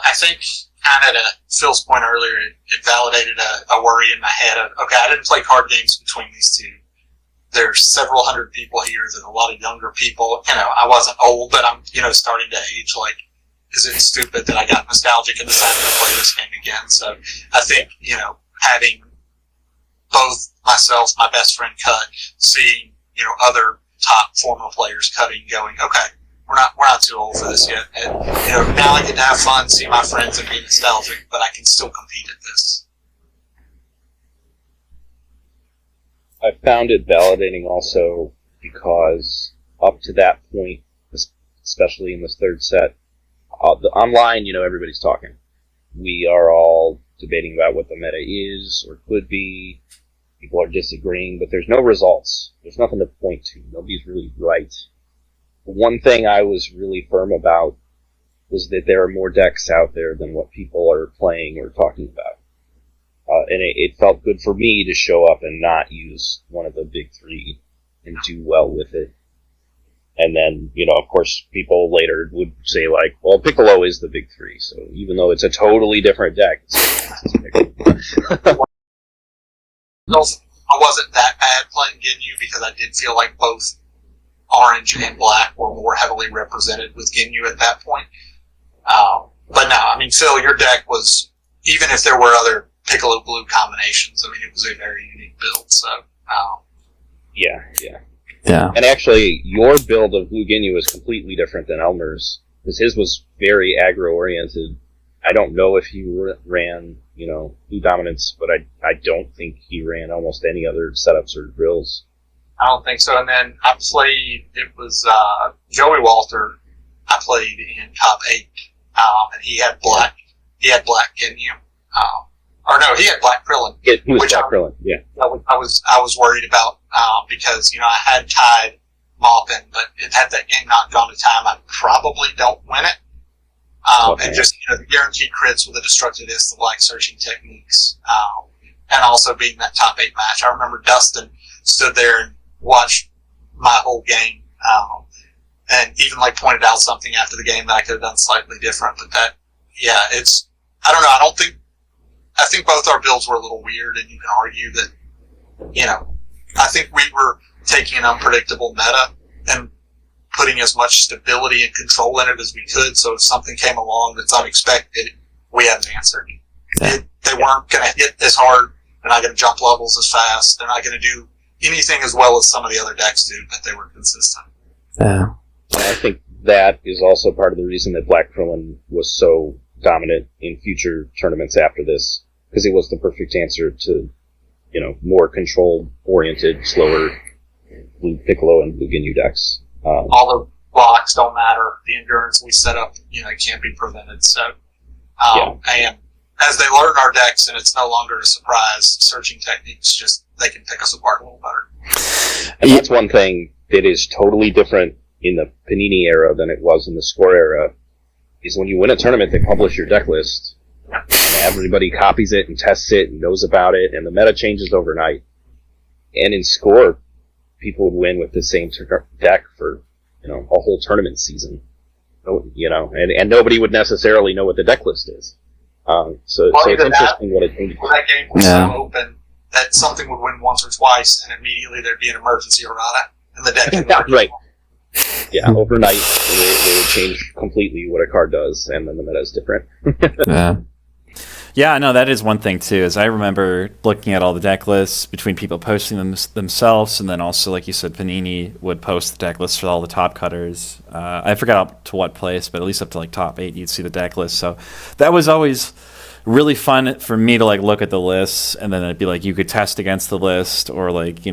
I think, kind of to Phil's point earlier, it validated a worry in my head of, okay, I didn't play card games between these two. There's several hundred people here. There's a lot of younger people. You know, I wasn't old, but I'm, you know, starting to age. Like, is it stupid that I got nostalgic and decided to play this game again? So I think, you know, having both myself, my best friend cut, seeing, you know, other top former players cutting, going, okay, we're not too old for this yet. And, you know, now I get to have fun, see my friends, and be nostalgic, but I can still compete at this. I found it validating also because up to that point, especially in this third set, online, you know, everybody's talking. We are all debating about what the meta is or could be. People are disagreeing, but there's no results. There's nothing to point to. Nobody's really right. One thing I was really firm about was that there are more decks out there than what people are playing or talking about. And it felt good for me to show up and not use one of the big 3 and do well with it. And then, you know, of course, people later would say, like, well, Piccolo is the big 3, so even though it's a totally different deck, I wasn't that bad playing Ginyu because I did feel like both orange and black were more heavily represented with Ginyu at that point. But no, I mean, Phil, your deck was, even if there were other Piccolo Blue combinations, I mean, it was a very unique build, so. Yeah. Yeah. And actually, your build of Blue Ginyu is completely different than Elmer's, because his was very aggro-oriented. I don't know if he ran, you know, Blue Dominance, but I don't think he ran almost any other setups or drills. I don't think so. And then I played, it was Joey Walter, I played in top 8, and he had black Ginyu. Or no, he had black Krillin. He was black Krillin, yeah. I was worried about, because, you know, I had tied Maupin, but had that game not gone to time, I probably don't win it. And just, you know, the guaranteed crits with the Destructed Is, the black searching techniques, and also being that top 8 match. I remember Dustin stood there and watched my whole game, and even like pointed out something after the game that I could have done slightly different. But that, yeah, it's, I don't know, I think both our builds were a little weird, and you can argue that, you know, I think we were taking an unpredictable meta and putting as much stability and control in it as we could, so if something came along that's unexpected, we had an answer. They weren't going to hit as hard, they're not going to jump levels as fast, they're not going to do anything as well as some of the other decks do, but they were consistent. Yeah. And I think that is also part of the reason that Black Krillin was so dominant in future tournaments after this, because it was the perfect answer to, you know, more control-oriented, slower Blue Piccolo and Blue Ginyu decks. All the blocks don't matter. The endurance we set up, you know, can't be prevented. So, and as they learn our decks, and it's no longer a surprise, searching techniques just, they can pick us apart a little better. And that's one thing that is totally different in the Panini era than it was in the Score era, is when you win a tournament, they publish your deck list. Everybody copies it and tests it and knows about it, and the meta changes overnight. And in Score, people would win with the same deck for, a whole tournament season. And nobody would necessarily know what the deck list is. So it's interesting what it changes. That game was so open that something would win once or twice, and immediately there'd be an emergency errata, and the deck would right. Yeah, overnight they would change completely what a card does, and then the meta is different. Yeah, no, that is one thing too. Is I remember looking at all the deck lists between people posting them themselves, and then also, like you said, Panini would post the deck lists for all the top cutters. I forgot up to what place, but at least up to like top 8, you'd see the deck list. So that was always really fun for me to like look at the lists, and then it'd be like you could test against the list, or like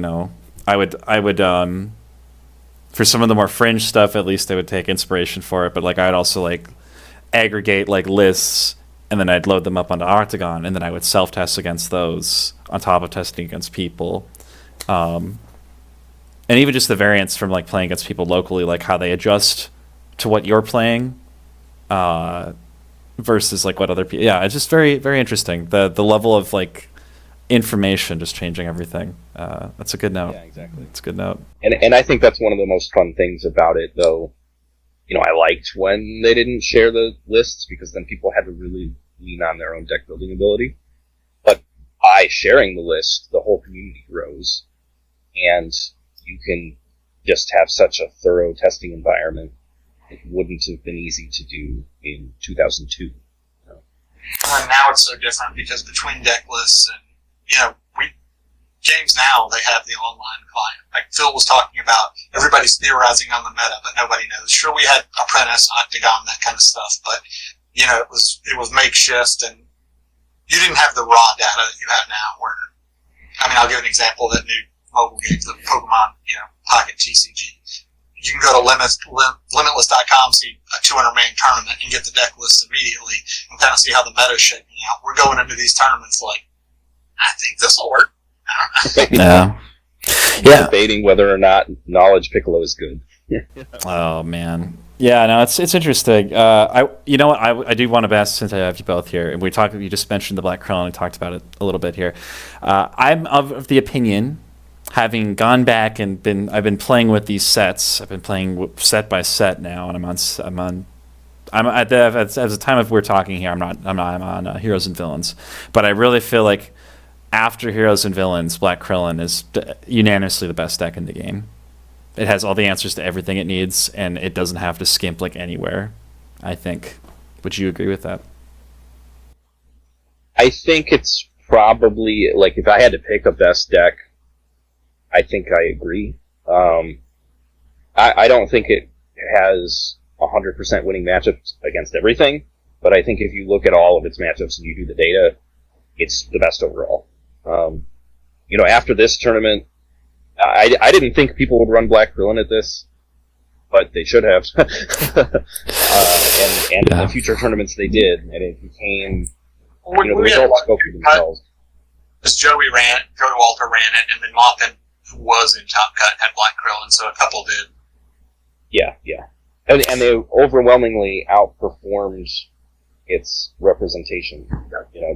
I would for some of the more fringe stuff, at least I would take inspiration for it. But like I'd also like aggregate like lists, and then I'd load them up onto Octagon, and then I would self-test against those on top of testing against people. And even just the variance from like playing against people locally, like how they adjust to what you're playing versus like what other people. Yeah, it's just very, very interesting. The level of like information just changing everything. That's a good note. Yeah, exactly. It's a good note. And I think that's one of the most fun things about it, though. I liked when they didn't share the lists, because then people had to really lean on their own deck building ability. But by sharing the list, the whole community grows, and you can just have such a thorough testing environment. It wouldn't have been easy to do in 2002. And now it's so different, because between deck lists and, games now, they have the online client. Like Phil was talking about, everybody's theorizing on the meta, but nobody knows. Sure, we had Apprentice, Octagon, that kind of stuff, but, it was makeshift, and you didn't have the raw data that you have now, where, I'll give an example of that new mobile game, the Pokemon, Pocket TCG. You can go to limitless.com, see a 200-man tournament, and get the deck list immediately, and kind of see how the meta is shaping out. We're going into these tournaments like, I think this will work. Yeah. Debating whether or not Knowledge Piccolo is good. Oh man. Yeah, no, it's interesting. I do want to ask, since I have you both here, and you just mentioned the Black Krillin, and talked about it a little bit here. I'm of the opinion, having gone back and I've been playing with these sets. I've been playing set by set now, and I'm at the time of we're talking here. I'm on Heroes and Villains, but I really feel like after Heroes and Villains, Black Krillin is unanimously the best deck in the game. It has all the answers to everything it needs, and it doesn't have to skimp like anywhere, I think. Would you agree with that? I think it's probably, like, if I had to pick a best deck, I think I agree. I don't think it has 100% winning matchups against everything, but I think if you look at all of its matchups and you do the data, it's the best overall. After this tournament, I didn't think people would run Black Krillin at this, but they should have. And in the future tournaments they did, and it became, the results spoke for themselves. Because Joey Walter ran it, and then Moppin, who was in Top Cut, had Black Krillin, so a couple did. Yeah. And they overwhelmingly outperformed its representation.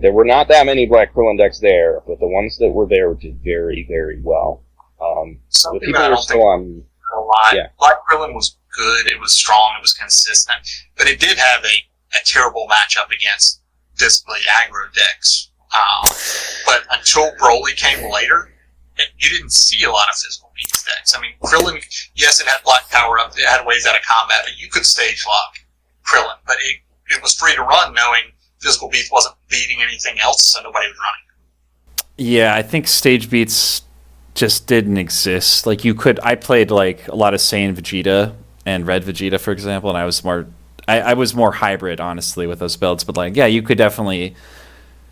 There were not that many Black Krillin decks there, but the ones that were there did very, very well. The people were still on a lot. Yeah. Black Krillin was good, it was strong, it was consistent, but it did have a terrible matchup against physically aggro decks. But until Broly came later, you didn't see a lot of physical beat decks. Krillin, yes, it had Black Power Up, it had ways out of combat, but you could stage lock Krillin, but it was free to run, knowing physical beats wasn't beating anything else, so nobody was running. Yeah, I think stage beats just didn't exist. Like I played like a lot of Saiyan Vegeta and Red Vegeta, for example, and I was more hybrid, honestly, with those builds. But like, yeah, you could definitely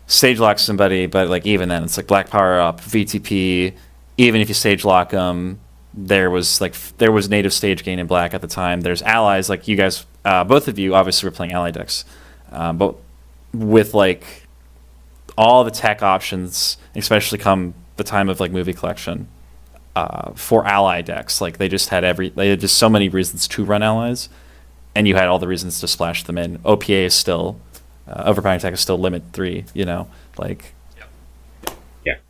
stage lock somebody, but like even then, it's like Black Power Up, VTP. Even if you stage lock them, there was native stage gain in Black at the time. There's allies, like you guys, both of you obviously were playing ally decks, but with like all the tech options, especially come the time of like movie collection, for ally decks, like they just had so many reasons to run allies, and you had all the reasons to splash them in. OPA is still overpowering attack is still limit 3. Yeah,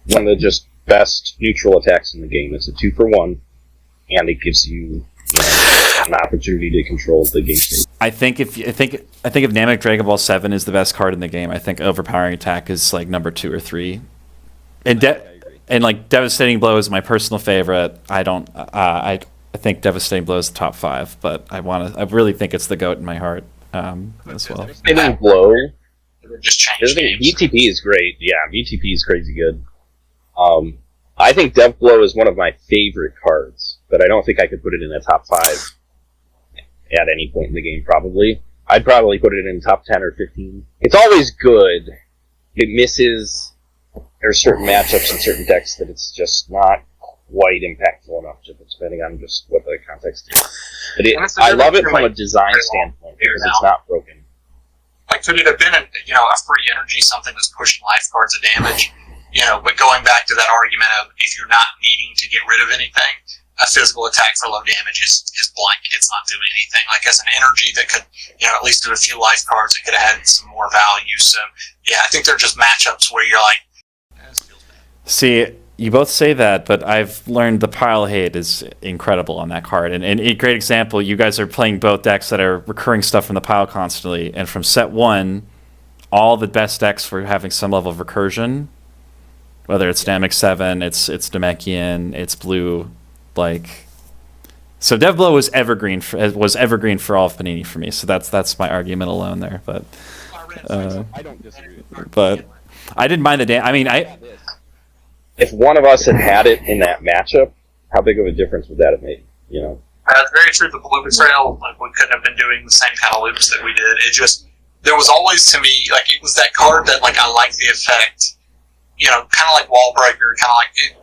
one of the just best neutral attacks in the game. It's a 2-for-1, and it gives you an opportunity to control the game state. I think if Namek Dragon Ball 7 is the best card in the game, I think Overpowering Attack is like number 2 or 3. And like Devastating Blow is my personal favorite. I think Devastating Blow is the top 5, but I really think it's the GOAT in my heart as well. Devastating Blow. Just change games. VTP is great. Yeah, VTP is crazy good. I think Dev Blow is one of my favorite cards, but I don't think I could put it in the top 5 at any point in the game, probably. I'd probably put it in top 10 or 15. It's always good. It misses... There are certain matchups and certain decks that it's just not quite impactful enough, depending on just what the context is. But I love it from a design standpoint, because it's not broken. Like, could it have been a free energy, something that's pushing life cards of damage? But going back to that argument of if you're not needing to get rid of anything, a physical attack for low damage is blank. It's not doing anything. Like, as an energy that could, at least do a few life cards, it could have had some more value. So, yeah, I think they're just matchups where you're like, this feels bad. See, you both say that, but I've learned the pile hate is incredible on that card. And a great example, you guys are playing both decks that are recurring stuff from the pile constantly. And from set 1, all the best decks for having some level of recursion, whether it's Namek 7, it's Namekian, it's blue, so Dev Blow was evergreen for all of Panini for me. So that's my argument alone there. But I don't disagree with you. But I didn't mind the If one of us had it in that matchup, how big of a difference would that have made? That's very true. The Blue Betrayal, we couldn't have been doing the same kind of loops that we did. It just, there was always, to me, it was that card that, I like the effect, kind of like Wall Breaker, kind of like it.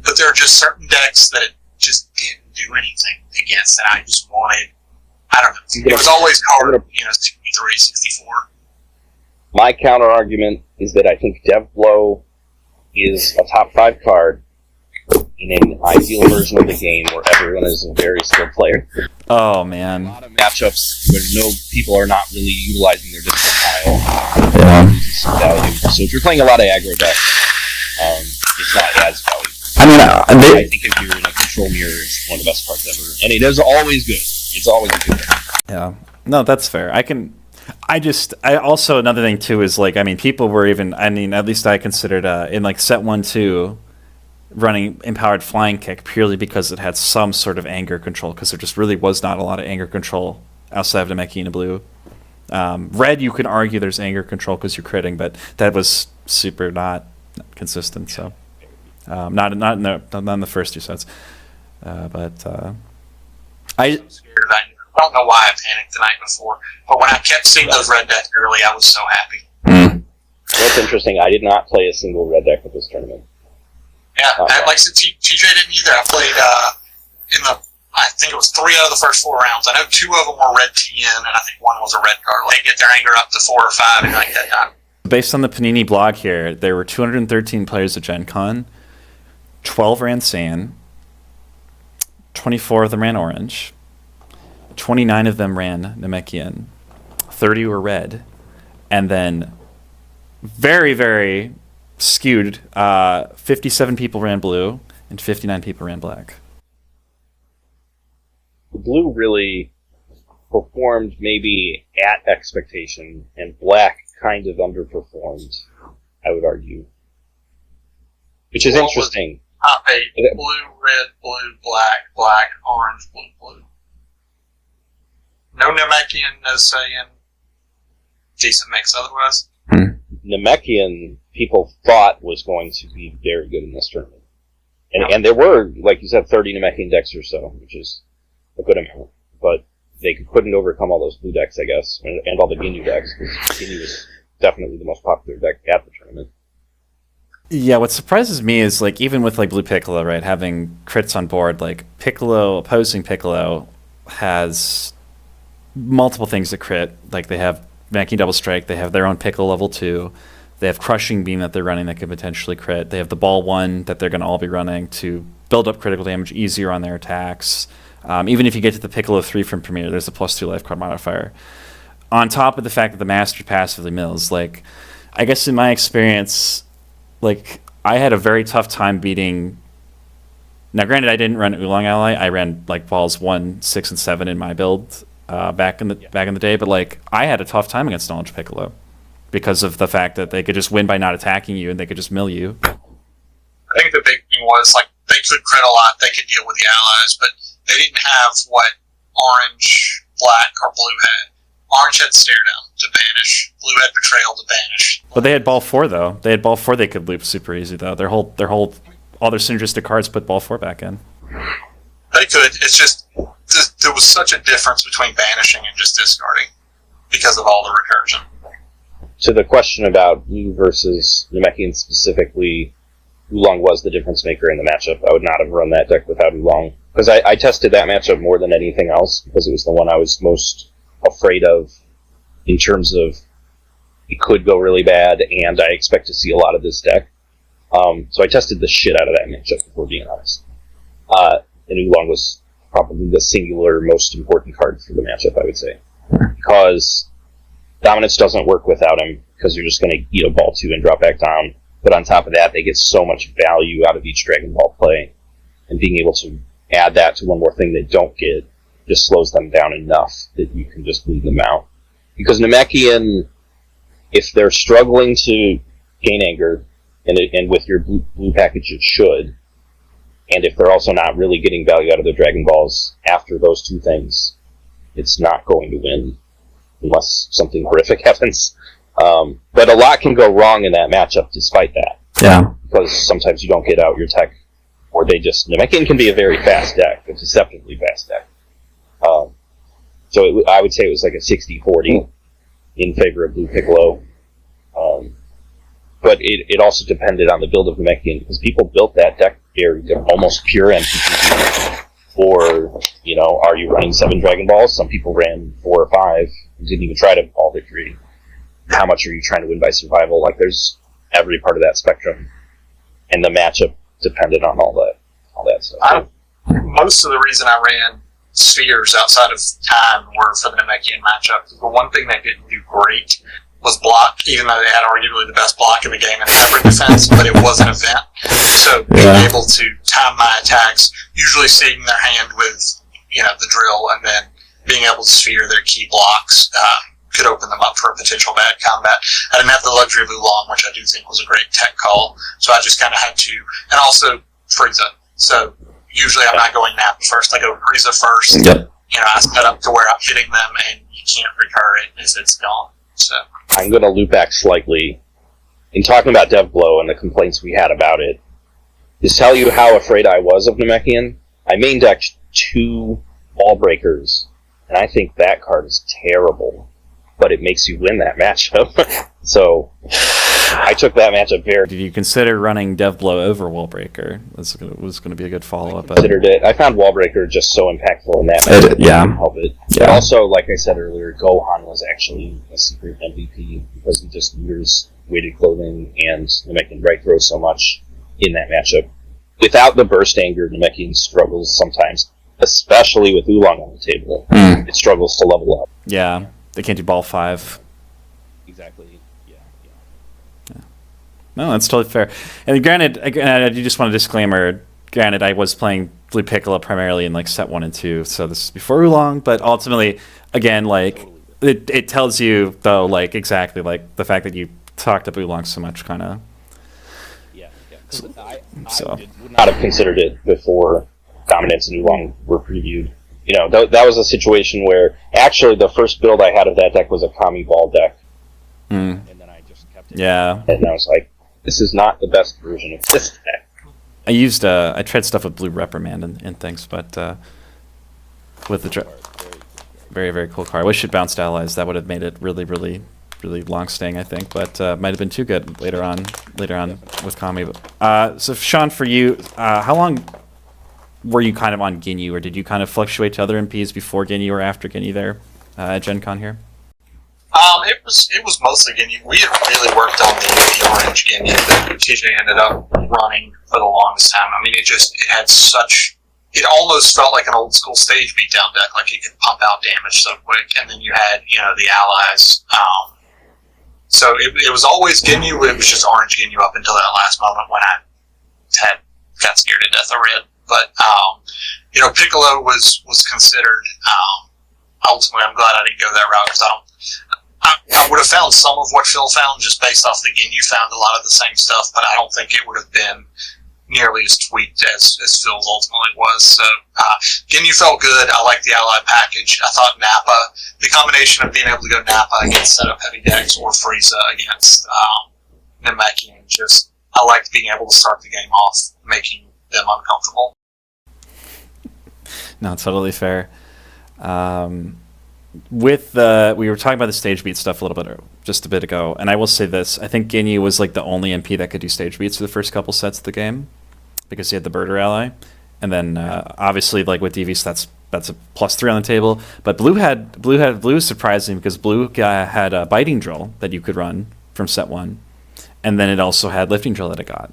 But there are just certain decks that it just didn't do anything against that I just wanted. I don't know. It was always card, 63, 64. My counter argument is that I think Dev Blow is a top 5 card in an ideal version of the game where everyone is a very skilled player. Oh, man. A lot of matchups where no people are not really utilizing their different pile. Value. So if you're playing a lot of aggro decks, it's not as valuable. I think if you're in a control mirror, it's one of the best cards ever. And it is always good. It's always a good card. Yeah. No, that's fair. I also, another thing too is people were even, at least I considered in set 1, 2, running Empowered Flying Kick purely because it had some sort of anger control, because there just really was not a lot of anger control outside of Namekian blue. Red, you can argue there's anger control because you're critting, but that was super not consistent. So not in the first 2 sets. I'm scared of that. I don't know why I panicked the night before, but when I kept seeing those red decks early, I was so happy. That's interesting. I did not play a single red deck at this tournament. Yeah, I said, TJ didn't either. I played I think it was 3 out of the first 4 rounds. I know 2 of them were red TN, and I think 1 was a red card. They get their anger up to 4 or 5 and like that. Based on the Panini blog here, there were 213 players at Gen Con. 12 ran Saiyan. 24 of them ran Orange. 29 of them ran Namekian. 30 were red. And then very, very skewed, 57 people ran blue and 59 people ran black. Blue really performed maybe at expectation, and black kind of underperformed, I would argue. Which is interesting. Top 8, blue, red, blue, black, black, orange, blue, blue. No Namekian, no Saiyan. Decent mix otherwise. Namekian, people thought was going to be very good in this tournament. And there were, like you said, 30 Namekian decks or so, which is a good amount. But they couldn't overcome all those blue decks, I guess, and all the Ginyu decks, because Ginyu was definitely the most popular deck at the tournament. Yeah, what surprises me is, even with, Blue Piccolo, right, having crits on board, opposing Piccolo has multiple things that crit. They have Namekian Double Strike, they have their own Piccolo level 2, they have Crushing Beam that they're running that could potentially crit, they have the Ball 1 that they're going to all be running to build up critical damage easier on their attacks. Even if you get to the Piccolo 3 from Premier, there's a +2 life card modifier. On top of the fact that the Master passively mills, I guess in my experience, I had a very tough time beating Now, granted, I didn't run Oolong Ally. I ran like balls 1, 6, and 7 in my build back in the day. But like, I had a tough time against Knowledge Piccolo because of the fact that they could just win by not attacking you and they could just mill you. I think the big thing was like they could crit a lot. They could deal with the allies, but they didn't have what Orange, Black, or Blue had. Orange had Stare Down to banish. Blue had Betrayal to banish. But they had ball 4 though. They had ball 4. They could loop super easy though. Their whole all their synergistic cards put ball 4 back in. They could. It's just there was such a difference between banishing and just discarding because of all the recursion. To the question about Blue versus Namekian specifically, Oolong was the difference maker in the matchup. I would not have run that deck without Oolong. Because I tested that matchup more than anything else, because it was the one I was most afraid of in terms of it could go really bad, and I expect to see a lot of this deck. So I tested the shit out of that matchup, before being honest. And Oolong was probably the singular most important card for the matchup, I would say. Because Dominance doesn't work without him, because you're just going to eat a ball 2 and drop back down. But on top of that, they get so much value out of each Dragon Ball play. And being able to add that to one more thing they don't get just slows them down enough that you can just leave them out. Because Namekian, if they're struggling to gain anger, and with your blue package it should, and if they're also not really getting value out of their Dragon Balls after those two things, it's not going to win, unless something horrific happens. But a lot can go wrong in that matchup despite that. Yeah. Because sometimes you don't get out your tech, or they just... Namekian can be a very fast deck, a deceptively fast deck. So I would say it was like a 60-40 in favor of Blue Piccolo. But it also depended on the build of Namekian, because people built that deck very almost pure MTG. Or, are you running 7 Dragon Balls? Some people ran 4 or 5, and didn't even try to ball victory. How much are you trying to win by survival? Like, there's every part of that spectrum. And the matchup depended on all that stuff. Most of the reason I ran Spheres outside of time were for the Namekian matchup. The one thing they didn't do great was block, even though they had arguably the best block in the game in hybrid defense, but it was an event. So being able to time my attacks, usually seeing their hand with, the drill, and then being able to sphere their key blocks, could open them up for a potential bad combat. I didn't have the luxury of Oolong, which I do think was a great tech call, so I just kind of had to, and also Frieza. So usually I'm not going Napa first, I go Frieza first. Yep. I set up to where I'm hitting them, and you can't recur it as it's gone. So I'm going to loop back slightly. In talking about Devblow and the complaints we had about it, to tell you how afraid I was of Namekian, I main decked 2 Ball Breakers, and I think that card is terrible, but it makes you win that matchup. So I took that matchup very... Did you consider running Devblow over Wallbreaker? This was going to be a good follow-up. I considered it. I found Wallbreaker just so impactful in that matchup. Yeah. But also, like I said earlier, Gohan was actually a secret MVP because he just mirrors weighted clothing and Namekian right throw so much in that matchup. Without the burst anger, Namekian struggles sometimes, especially with Oolong on the table. It struggles to level up. Yeah, they can't do ball 5. Exactly. Yeah. No, that's totally fair. And granted, I do just want a disclaimer. Granted, I was playing Blue Piccolo primarily in like set 1 and 2, so this is before Oolong. But ultimately, again, like it tells you though, like exactly like the fact that you talked up Oolong so much, kind of. Yeah. I would not have considered it before Dominance and Oolong were previewed. That was a situation where actually the first build I had of that deck was a Kami Ball deck. And then I just kept it. Yeah. And I was like, this is not the best version of this deck. I tried stuff with Blue Reprimand and things, but with the very, very cool card. I wish it bounced allies. That would have made it really, really, really long staying, I think, but might have been too good later on with Kami. So Shaun, for you, how long were you kind of on Ginyu, or did you kind of fluctuate to other MPs before Ginyu or after Ginyu there at Gen Con here? It was mostly Ginyu. We had really worked on the orange Ginyu that TJ ended up running for the longest time. I mean, it almost felt like an old school stage beatdown deck, like it could pump out damage so quick, and then you had, the allies. So it was always Ginyu, it was just orange Ginyu up until that last moment when I got scared to death of red. But Piccolo was considered. Ultimately, I'm glad I didn't go that route because I would have found some of what Phil found just based off the Ginyu found a lot of the same stuff, but I don't think it would have been nearly as tweaked as Phil's ultimately was. So Ginyu felt good. I liked the ally package. I thought Nappa, the combination of being able to go Nappa against setup heavy decks or Frieza against Namekian, I liked being able to start the game off making them uncomfortable. No, totally fair. We were talking about the stage beat stuff just a bit ago, and I will say this: I think Ginyu was like the only MP that could do stage beats for the first couple sets of the game because he had the birder ally, and then obviously like with DVs that's a +3 on the table. But Blue was surprising because Blue had a biting drill that you could run from set 1, and then it also had lifting drill that it got.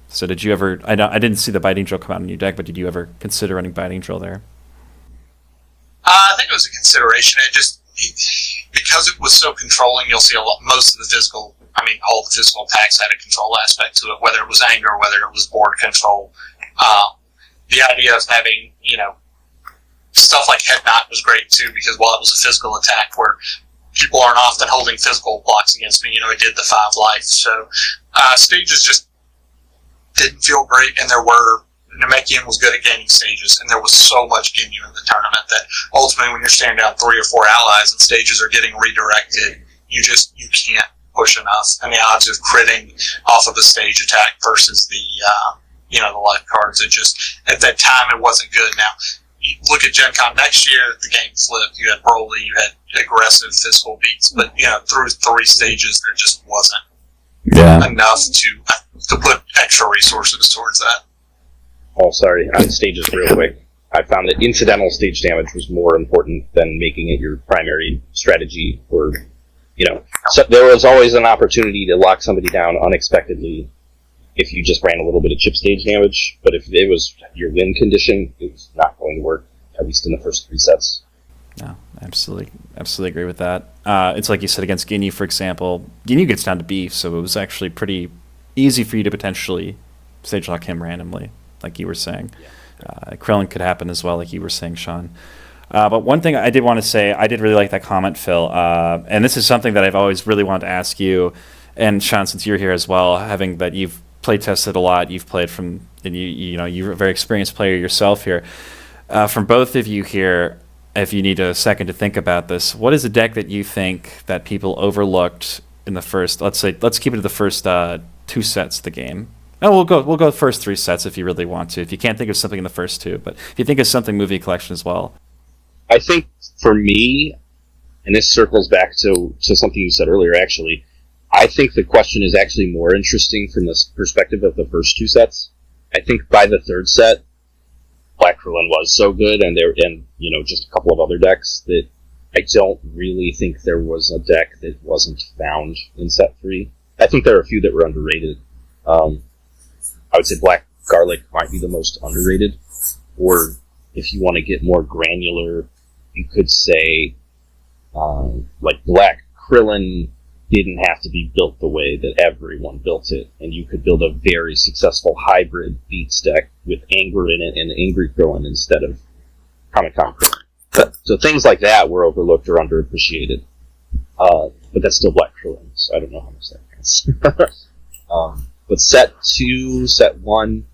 So did you ever? I didn't see the biting drill come out in your deck, but did you ever consider running biting drill there? I think it was a consideration. Because it was so controlling, you'll see most of the physical. All the physical attacks had a control aspect to it, whether it was anger, whether it was board control. The idea of having stuff like head knot was great too, because while it was a physical attack where people aren't often holding physical blocks against me, it did the 5 life. So stages just didn't feel great, and Namekian was good at gaining stages, and there was so much Ginyu in the tournament that ultimately when you're standing down 3 or 4 allies and stages are getting redirected, you can't push enough. And the odds of critting off of a stage attack versus the life cards, at that time it wasn't good. Now, you look at Gen Con next year, the game flipped. You had Broly, you had aggressive physical beats, but through 3 stages there just wasn't enough to put extra resources towards that. Oh, sorry, on stages real quick. I found that incidental stage damage was more important than making it your primary strategy. So there was always an opportunity to lock somebody down unexpectedly if you just ran a little bit of chip stage damage, but if it was your win condition, it was not going to work, at least in the first 3 sets. No, absolutely agree with that. It's like you said against Ginyu, for example. Ginyu gets down to beef, so it was actually pretty easy for you to potentially stage lock him randomly, like you were saying. Krillin could happen as well, like you were saying, Shaun. But one thing I did want to say, I did really like that comment, Phil, and this is something that I've always really wanted to ask you, and Shaun, since you're here as well, having that you've play tested a lot, you've played from, and you're a very experienced player yourself here. From both of you here, if you need a second to think about this, what is a deck that you think that people overlooked in the first? Let's keep it to the first 2 sets of the game. No, we'll go first 3 sets if you really want to. If you can't think of something in the first 2, but if you think of something movie collection as well. I think for me, and this circles back to something you said earlier, actually, I think the question is actually more interesting from the perspective of the first 2 sets. I think by the 3rd set, Black Krillin was so good, and just a couple of other decks, that I don't really think there was a deck that wasn't found in set 3. I think there are a few that were underrated. I would say Black Garlic might be the most underrated, or if you want to get more granular, you could say like Black Krillin didn't have to be built the way that everyone built it, and you could build a very successful hybrid beats deck with Anger in it and Angry Krillin instead of Comic Krillin. So things like that were overlooked or underappreciated. But that's still Black Krillin, so I don't know how much that counts. But set 2, set 1,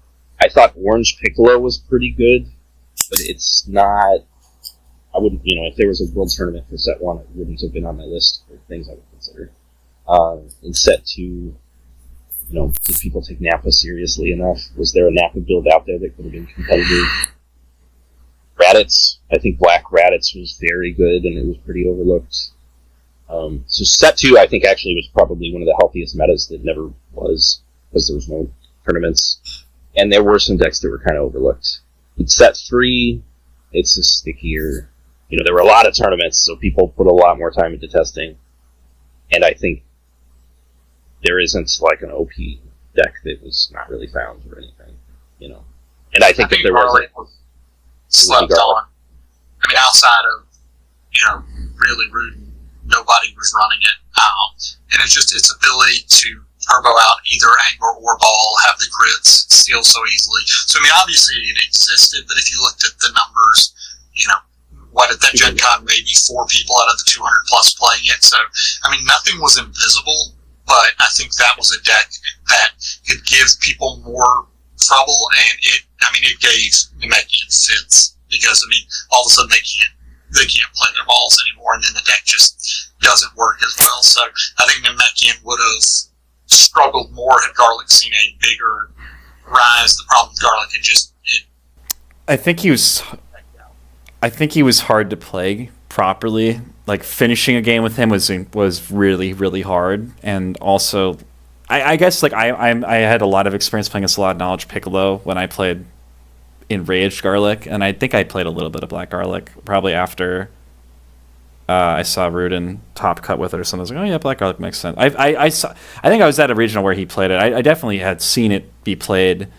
I thought Orange Piccolo was pretty good, but it's not... I wouldn't, if there was a world tournament for set 1, it wouldn't have been on my list of things I would consider. In set 2, did people take Nappa seriously enough? Was there a Nappa build out there that could have been competitive? Raditz, I think Black Raditz was very good, and it was pretty overlooked. So set 2, I think, actually was probably one of the healthiest metas that never was, because there was no tournaments. And there were some decks that were kind of overlooked. In set 3, it's a stickier... there were a lot of tournaments, so people put a lot more time into testing. And I think there isn't like an OP deck that was not really found or anything, And I think that there was slept on. Outside of, really rude, nobody was running it. And it's just its ability to turbo out either Anger or Ball, have the crits, steal so easily. So, I mean, obviously it existed, but if you looked at the numbers, what at that Gen Con, maybe 4 people out of the 200 plus playing it. So, I mean, nothing was invisible, but I think that was a deck that could give people more trouble, and it gave Namekian fits, because, I mean, all of a sudden they can't play their balls anymore, and then the deck just doesn't work as well. So I think Namekian would have struggled more had Garlic seen a bigger rise. The problem with Garlic, I think he was hard to play properly. Like, finishing a game with him was really, really hard. And also, I guess, like, I had a lot of experience playing against a lot of Knowledge Piccolo when I played Enraged Garlic, and I think I played a little bit of Black Garlic probably after I saw Rudin top cut with it or something. I was like, oh yeah, Black Garlic makes sense. I think I was at a regional where he played it. I definitely had seen it be played,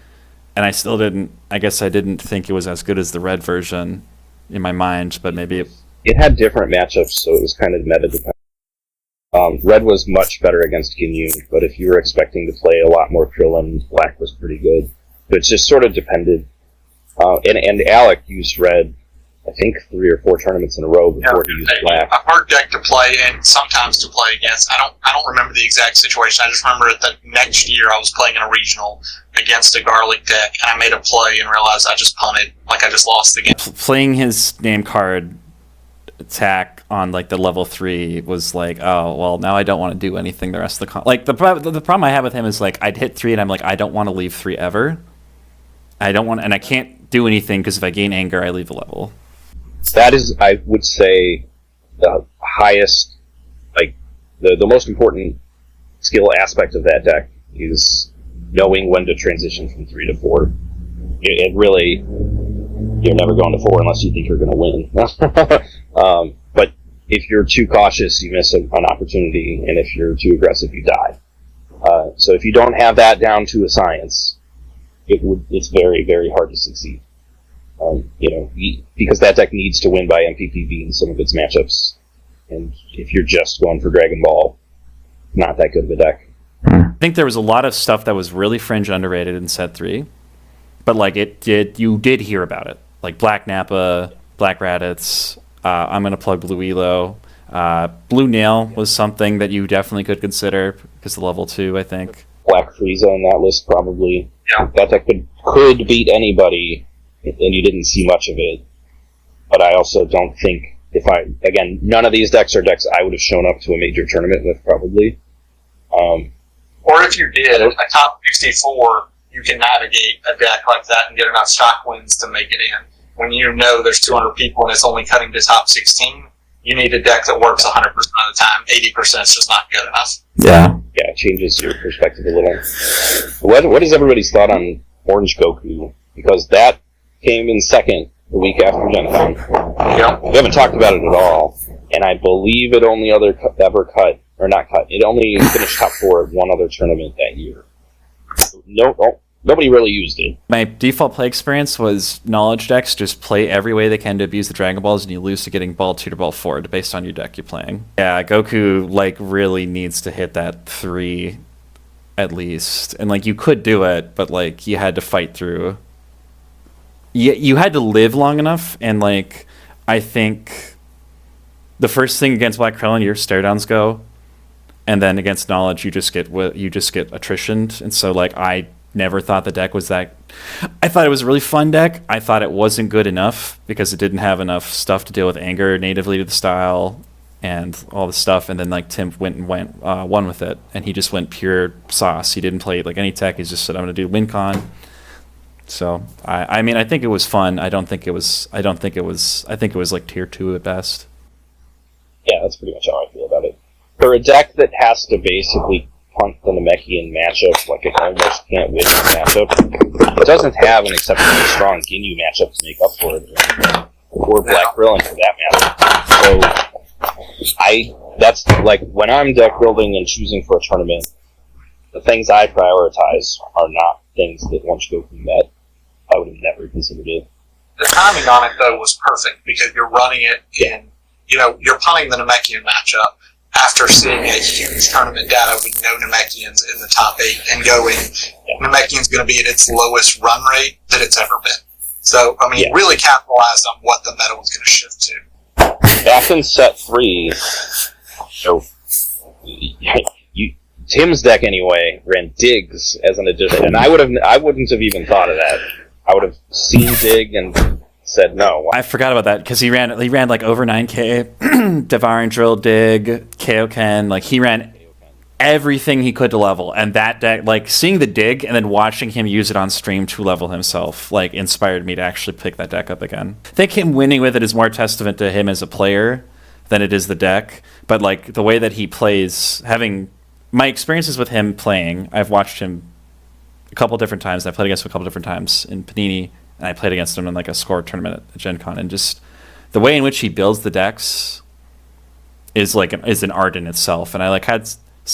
and I still didn't. I guess I didn't think it was as good as the red version in my mind, but maybe it had different matchups, so it was kind of meta dependent. Red was much better against Ginyu, but if you were expecting to play a lot more Krillin, Black was pretty good. But it just sort of depended. And Alec used Red, I think, 3 or 4 tournaments in a row before he used Black. A hard deck to play, and sometimes to play against. I don't remember the exact situation. I just remember that the next year I was playing in a regional against a Garlic deck, and I made a play and realized I just punted, like I just lost the game. Playing his name card attack on, like, the level 3 was like, oh, well, now I don't want to do anything the rest of the like, the problem I have with him is, like, I'd hit 3 and I'm like, I don't want to leave 3 ever. And I can't do anything because if I gain anger, I leave a level. That is, I would say, the highest, like, the most important skill aspect of that deck is knowing when to transition from 3 to 4. It really, you're never going to 4 unless you think you're going to win. But if you're too cautious, you miss an opportunity, and if you're too aggressive, you die. So if you don't have that down to a science, it's very, very hard to succeed. Because that deck needs to win by MPPV in some of its matchups. And if you're just going for Dragon Ball, not that good of a deck. I think there was a lot of stuff that was really fringe underrated in set 3, but, like, you did hear about it. Like Black Nappa, Black Raditz, I'm going to plug Blue Elo. Blue Nail was something that you definitely could consider because of level 2, I think. Black Frieza on that list, probably. Yeah. That deck could beat anybody, and you didn't see much of it. But I also don't think, again, none of these decks are decks I would have shown up to a major tournament with, probably. Or if you did, a top 64, you can navigate a deck like that and get enough shock wins to make it in. When you know there's 200 people and it's only cutting to top 16, you need a deck that works 100% of the time. 80% is just not good enough. Yeah. Yeah, it changes your perspective a little. What is everybody's thought on Orange Goku? Because that came in second the week after Gen Con. Yep. We haven't talked about it at all, and I believe it only it only finished top 4 at one other tournament that year. Nobody really used it. My default play experience was knowledge decks just play every way they can to abuse the Dragon Balls, and you lose to getting ball 2 to ball 4 based on your deck you're playing. Yeah, Goku, like, really needs to hit that 3 at least. And, like, you could do it, but, like, you had to fight through. You had to live long enough, and, like, I think the first thing against Black Krillin, your stare downs go, and then against knowledge, you just get attritioned. And so, like, I never thought the deck was that. I thought it was a really fun deck. I thought it wasn't good enough because it didn't have enough stuff to deal with anger natively to the style and all the stuff. And then, like, Tim won with it, and he just went pure sauce. He didn't play, like, any tech. He just said, "I'm going to do WinCon." So I mean, I think it was fun. I think it was like tier 2 at best. Yeah, that's pretty much how I feel about it. For a deck that has to basically punt the Namekian matchup, like it almost can't win the matchup, it doesn't have an exceptionally strong Ginyu matchup to make up for it, or Black Krillin for that matter. So that's like, when I'm deck building and choosing for a tournament, the things I prioritize are not things that once Goku met, I would have never considered it. The timing on it, though, was perfect because you're running it in, you're punting the Namekian matchup, after seeing a huge tournament data with no Namekians in the top 8 and going, Namekian's going to be at its lowest run rate that it's ever been. So, I mean, really capitalized on what the meta was going to shift to. Back in set 3, Tim's deck anyway ran Diggs as an addition, and I wouldn't have even thought of that. I would have seen Dig and said no. I forgot about that because he ran like over 9k, Devouring Drill, Dig, Kaioken. Like he ran everything he could to level, and that deck, like seeing the Dig and then watching him use it on stream to level himself, like inspired me to actually pick that deck up again. I think him winning with it is more testament to him as a player than it is the deck. But like the way that he plays, having my experiences with him playing, I've watched him a couple different times. I played against him a couple different times in Panini, and I played against him in like a score tournament at Gen Con, and just the way in which he builds the decks is an art in itself. And I like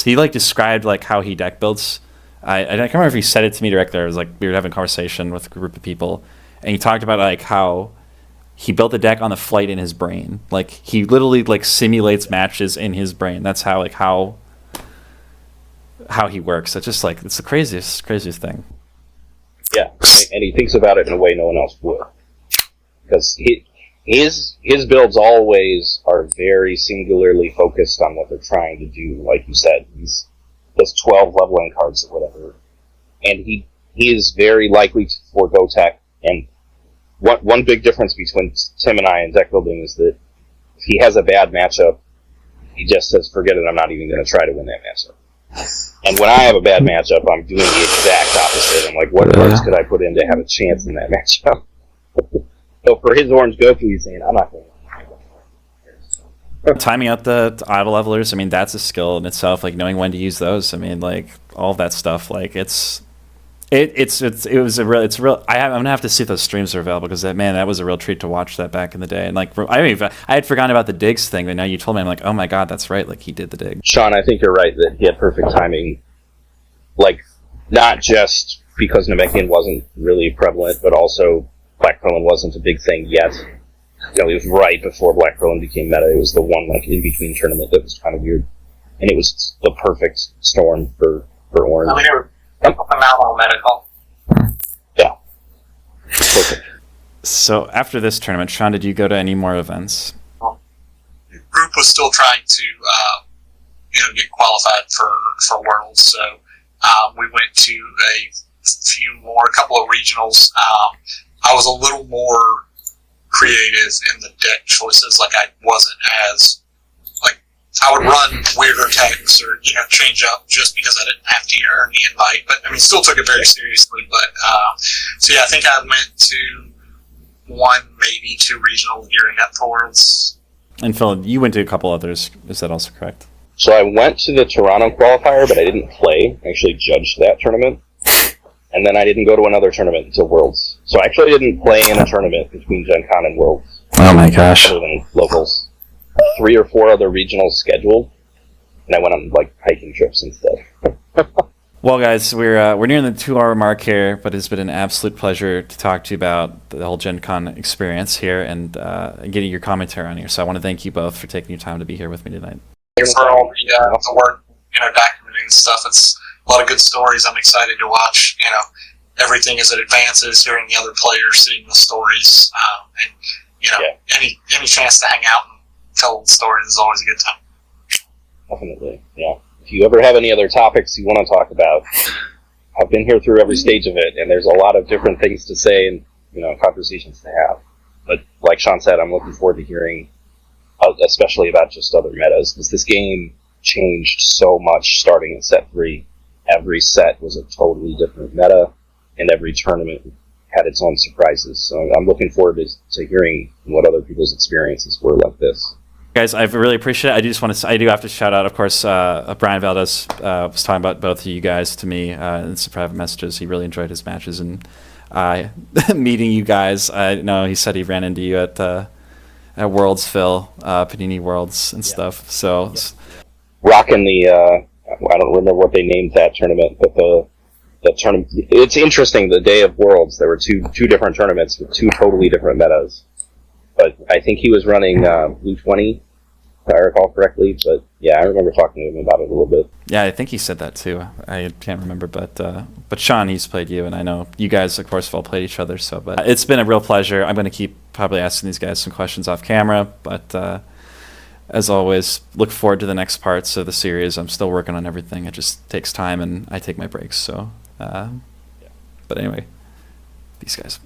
he like described like how he deck builds. I can't remember if he said it to me directly. It was like we were having a conversation with a group of people, and he talked about like how he built the deck on the flight in his brain. Like he literally like simulates matches in his brain. That's how he works. It's just like it's the craziest thing. Yeah, and he thinks about it in a way no one else would, because his builds always are very singularly focused on what they're trying to do. Like you said, he's does 12 leveling cards or whatever, and he is very likely to forego tech. And one big difference between Tim and I in deck building is that if he has a bad matchup, he just says, "Forget it. I'm not even going to try to win that matchup." And when I have a bad matchup, I'm doing the exact opposite. I'm like, what cards could I put in to have a chance in that matchup? So for his orange Goku, he's saying, I'm not going to. Timing out the auto levelers, I mean, that's a skill in itself. Like knowing when to use those. I mean, like all of that stuff. Like it was a real. I'm gonna have to see if those streams are available, because that was a real treat to watch that back in the day. And like I had forgotten about the digs thing, but now you told me, I'm like, oh my god, that's right. Like he did the dig. Shaun, I think you're right that he had perfect timing. Like not just because Namekian wasn't really prevalent, but also Black Krillin wasn't a big thing yet. It was right before Black Krillin became meta. It was the one like in between tournament that was kind of weird, and it was the perfect storm for Orange. I mean, I'm out on medical. Yeah. Perfect. So after this tournament, Shaun, did you go to any more events? The group was still trying to, get qualified for Worlds, so we went to a couple of regionals. I was a little more creative in the deck choices. Like I wasn't as I would run weirder techs or change up just because I didn't have to earn the invite. But I mean, still took it very seriously. But so yeah, I think I went to one, maybe 2 regionals gearing up for Worlds. And Phil, you went to a couple others. Is that also correct? So I went to the Toronto qualifier, but I didn't play. I actually judged that tournament. And then I didn't go to another tournament until Worlds. So I actually didn't play in a tournament between Gen Con and Worlds. Oh my gosh. Other than locals. 3 or 4 other regionals scheduled, and I went on hiking trips instead. Well, guys, we're nearing the 2-hour mark here, but it's been an absolute pleasure to talk to you about the whole Gen Con experience here and getting your commentary on here. So I want to thank you both for taking your time to be here with me tonight. Thanks for all the work, documenting stuff. It's a lot of good stories. I'm excited to watch, everything as it advances, hearing the other players, seeing the stories, and any chance to hang out and tell stories is always a good time. Definitely, yeah. If you ever have any other topics you want to talk about, I've been here through every stage of it, and there's a lot of different things to say and conversations to have. But like Shaun said, I'm looking forward to hearing, especially about just other metas, because this game changed so much starting in set 3. Every set was a totally different meta, and every tournament had its own surprises. So I'm looking forward to hearing what other people's experiences were like this. Guys, I really appreciate it. I do have to shout out, of course, Brian Valdez was talking about both of you guys to me in some private messages. He really enjoyed his matches and meeting you guys. I know he said he ran into you at Worlds, Phil, Panini Worlds and stuff. So rocking the I don't remember what they named that tournament, but the tournament. It's interesting. The day of Worlds, there were two different tournaments with 2 totally different metas. But I think he was running Blue 20, if I recall correctly. But yeah, I remember talking to him about it a little bit. Yeah, I think he said that too. I can't remember, but Shaun, he's played you, and I know you guys, of course, have all played each other. So, but it's been a real pleasure. I'm going to keep probably asking these guys some questions off camera, but as always, look forward to the next parts of the series. I'm still working on everything. It just takes time, and I take my breaks. So, but anyway, these guys.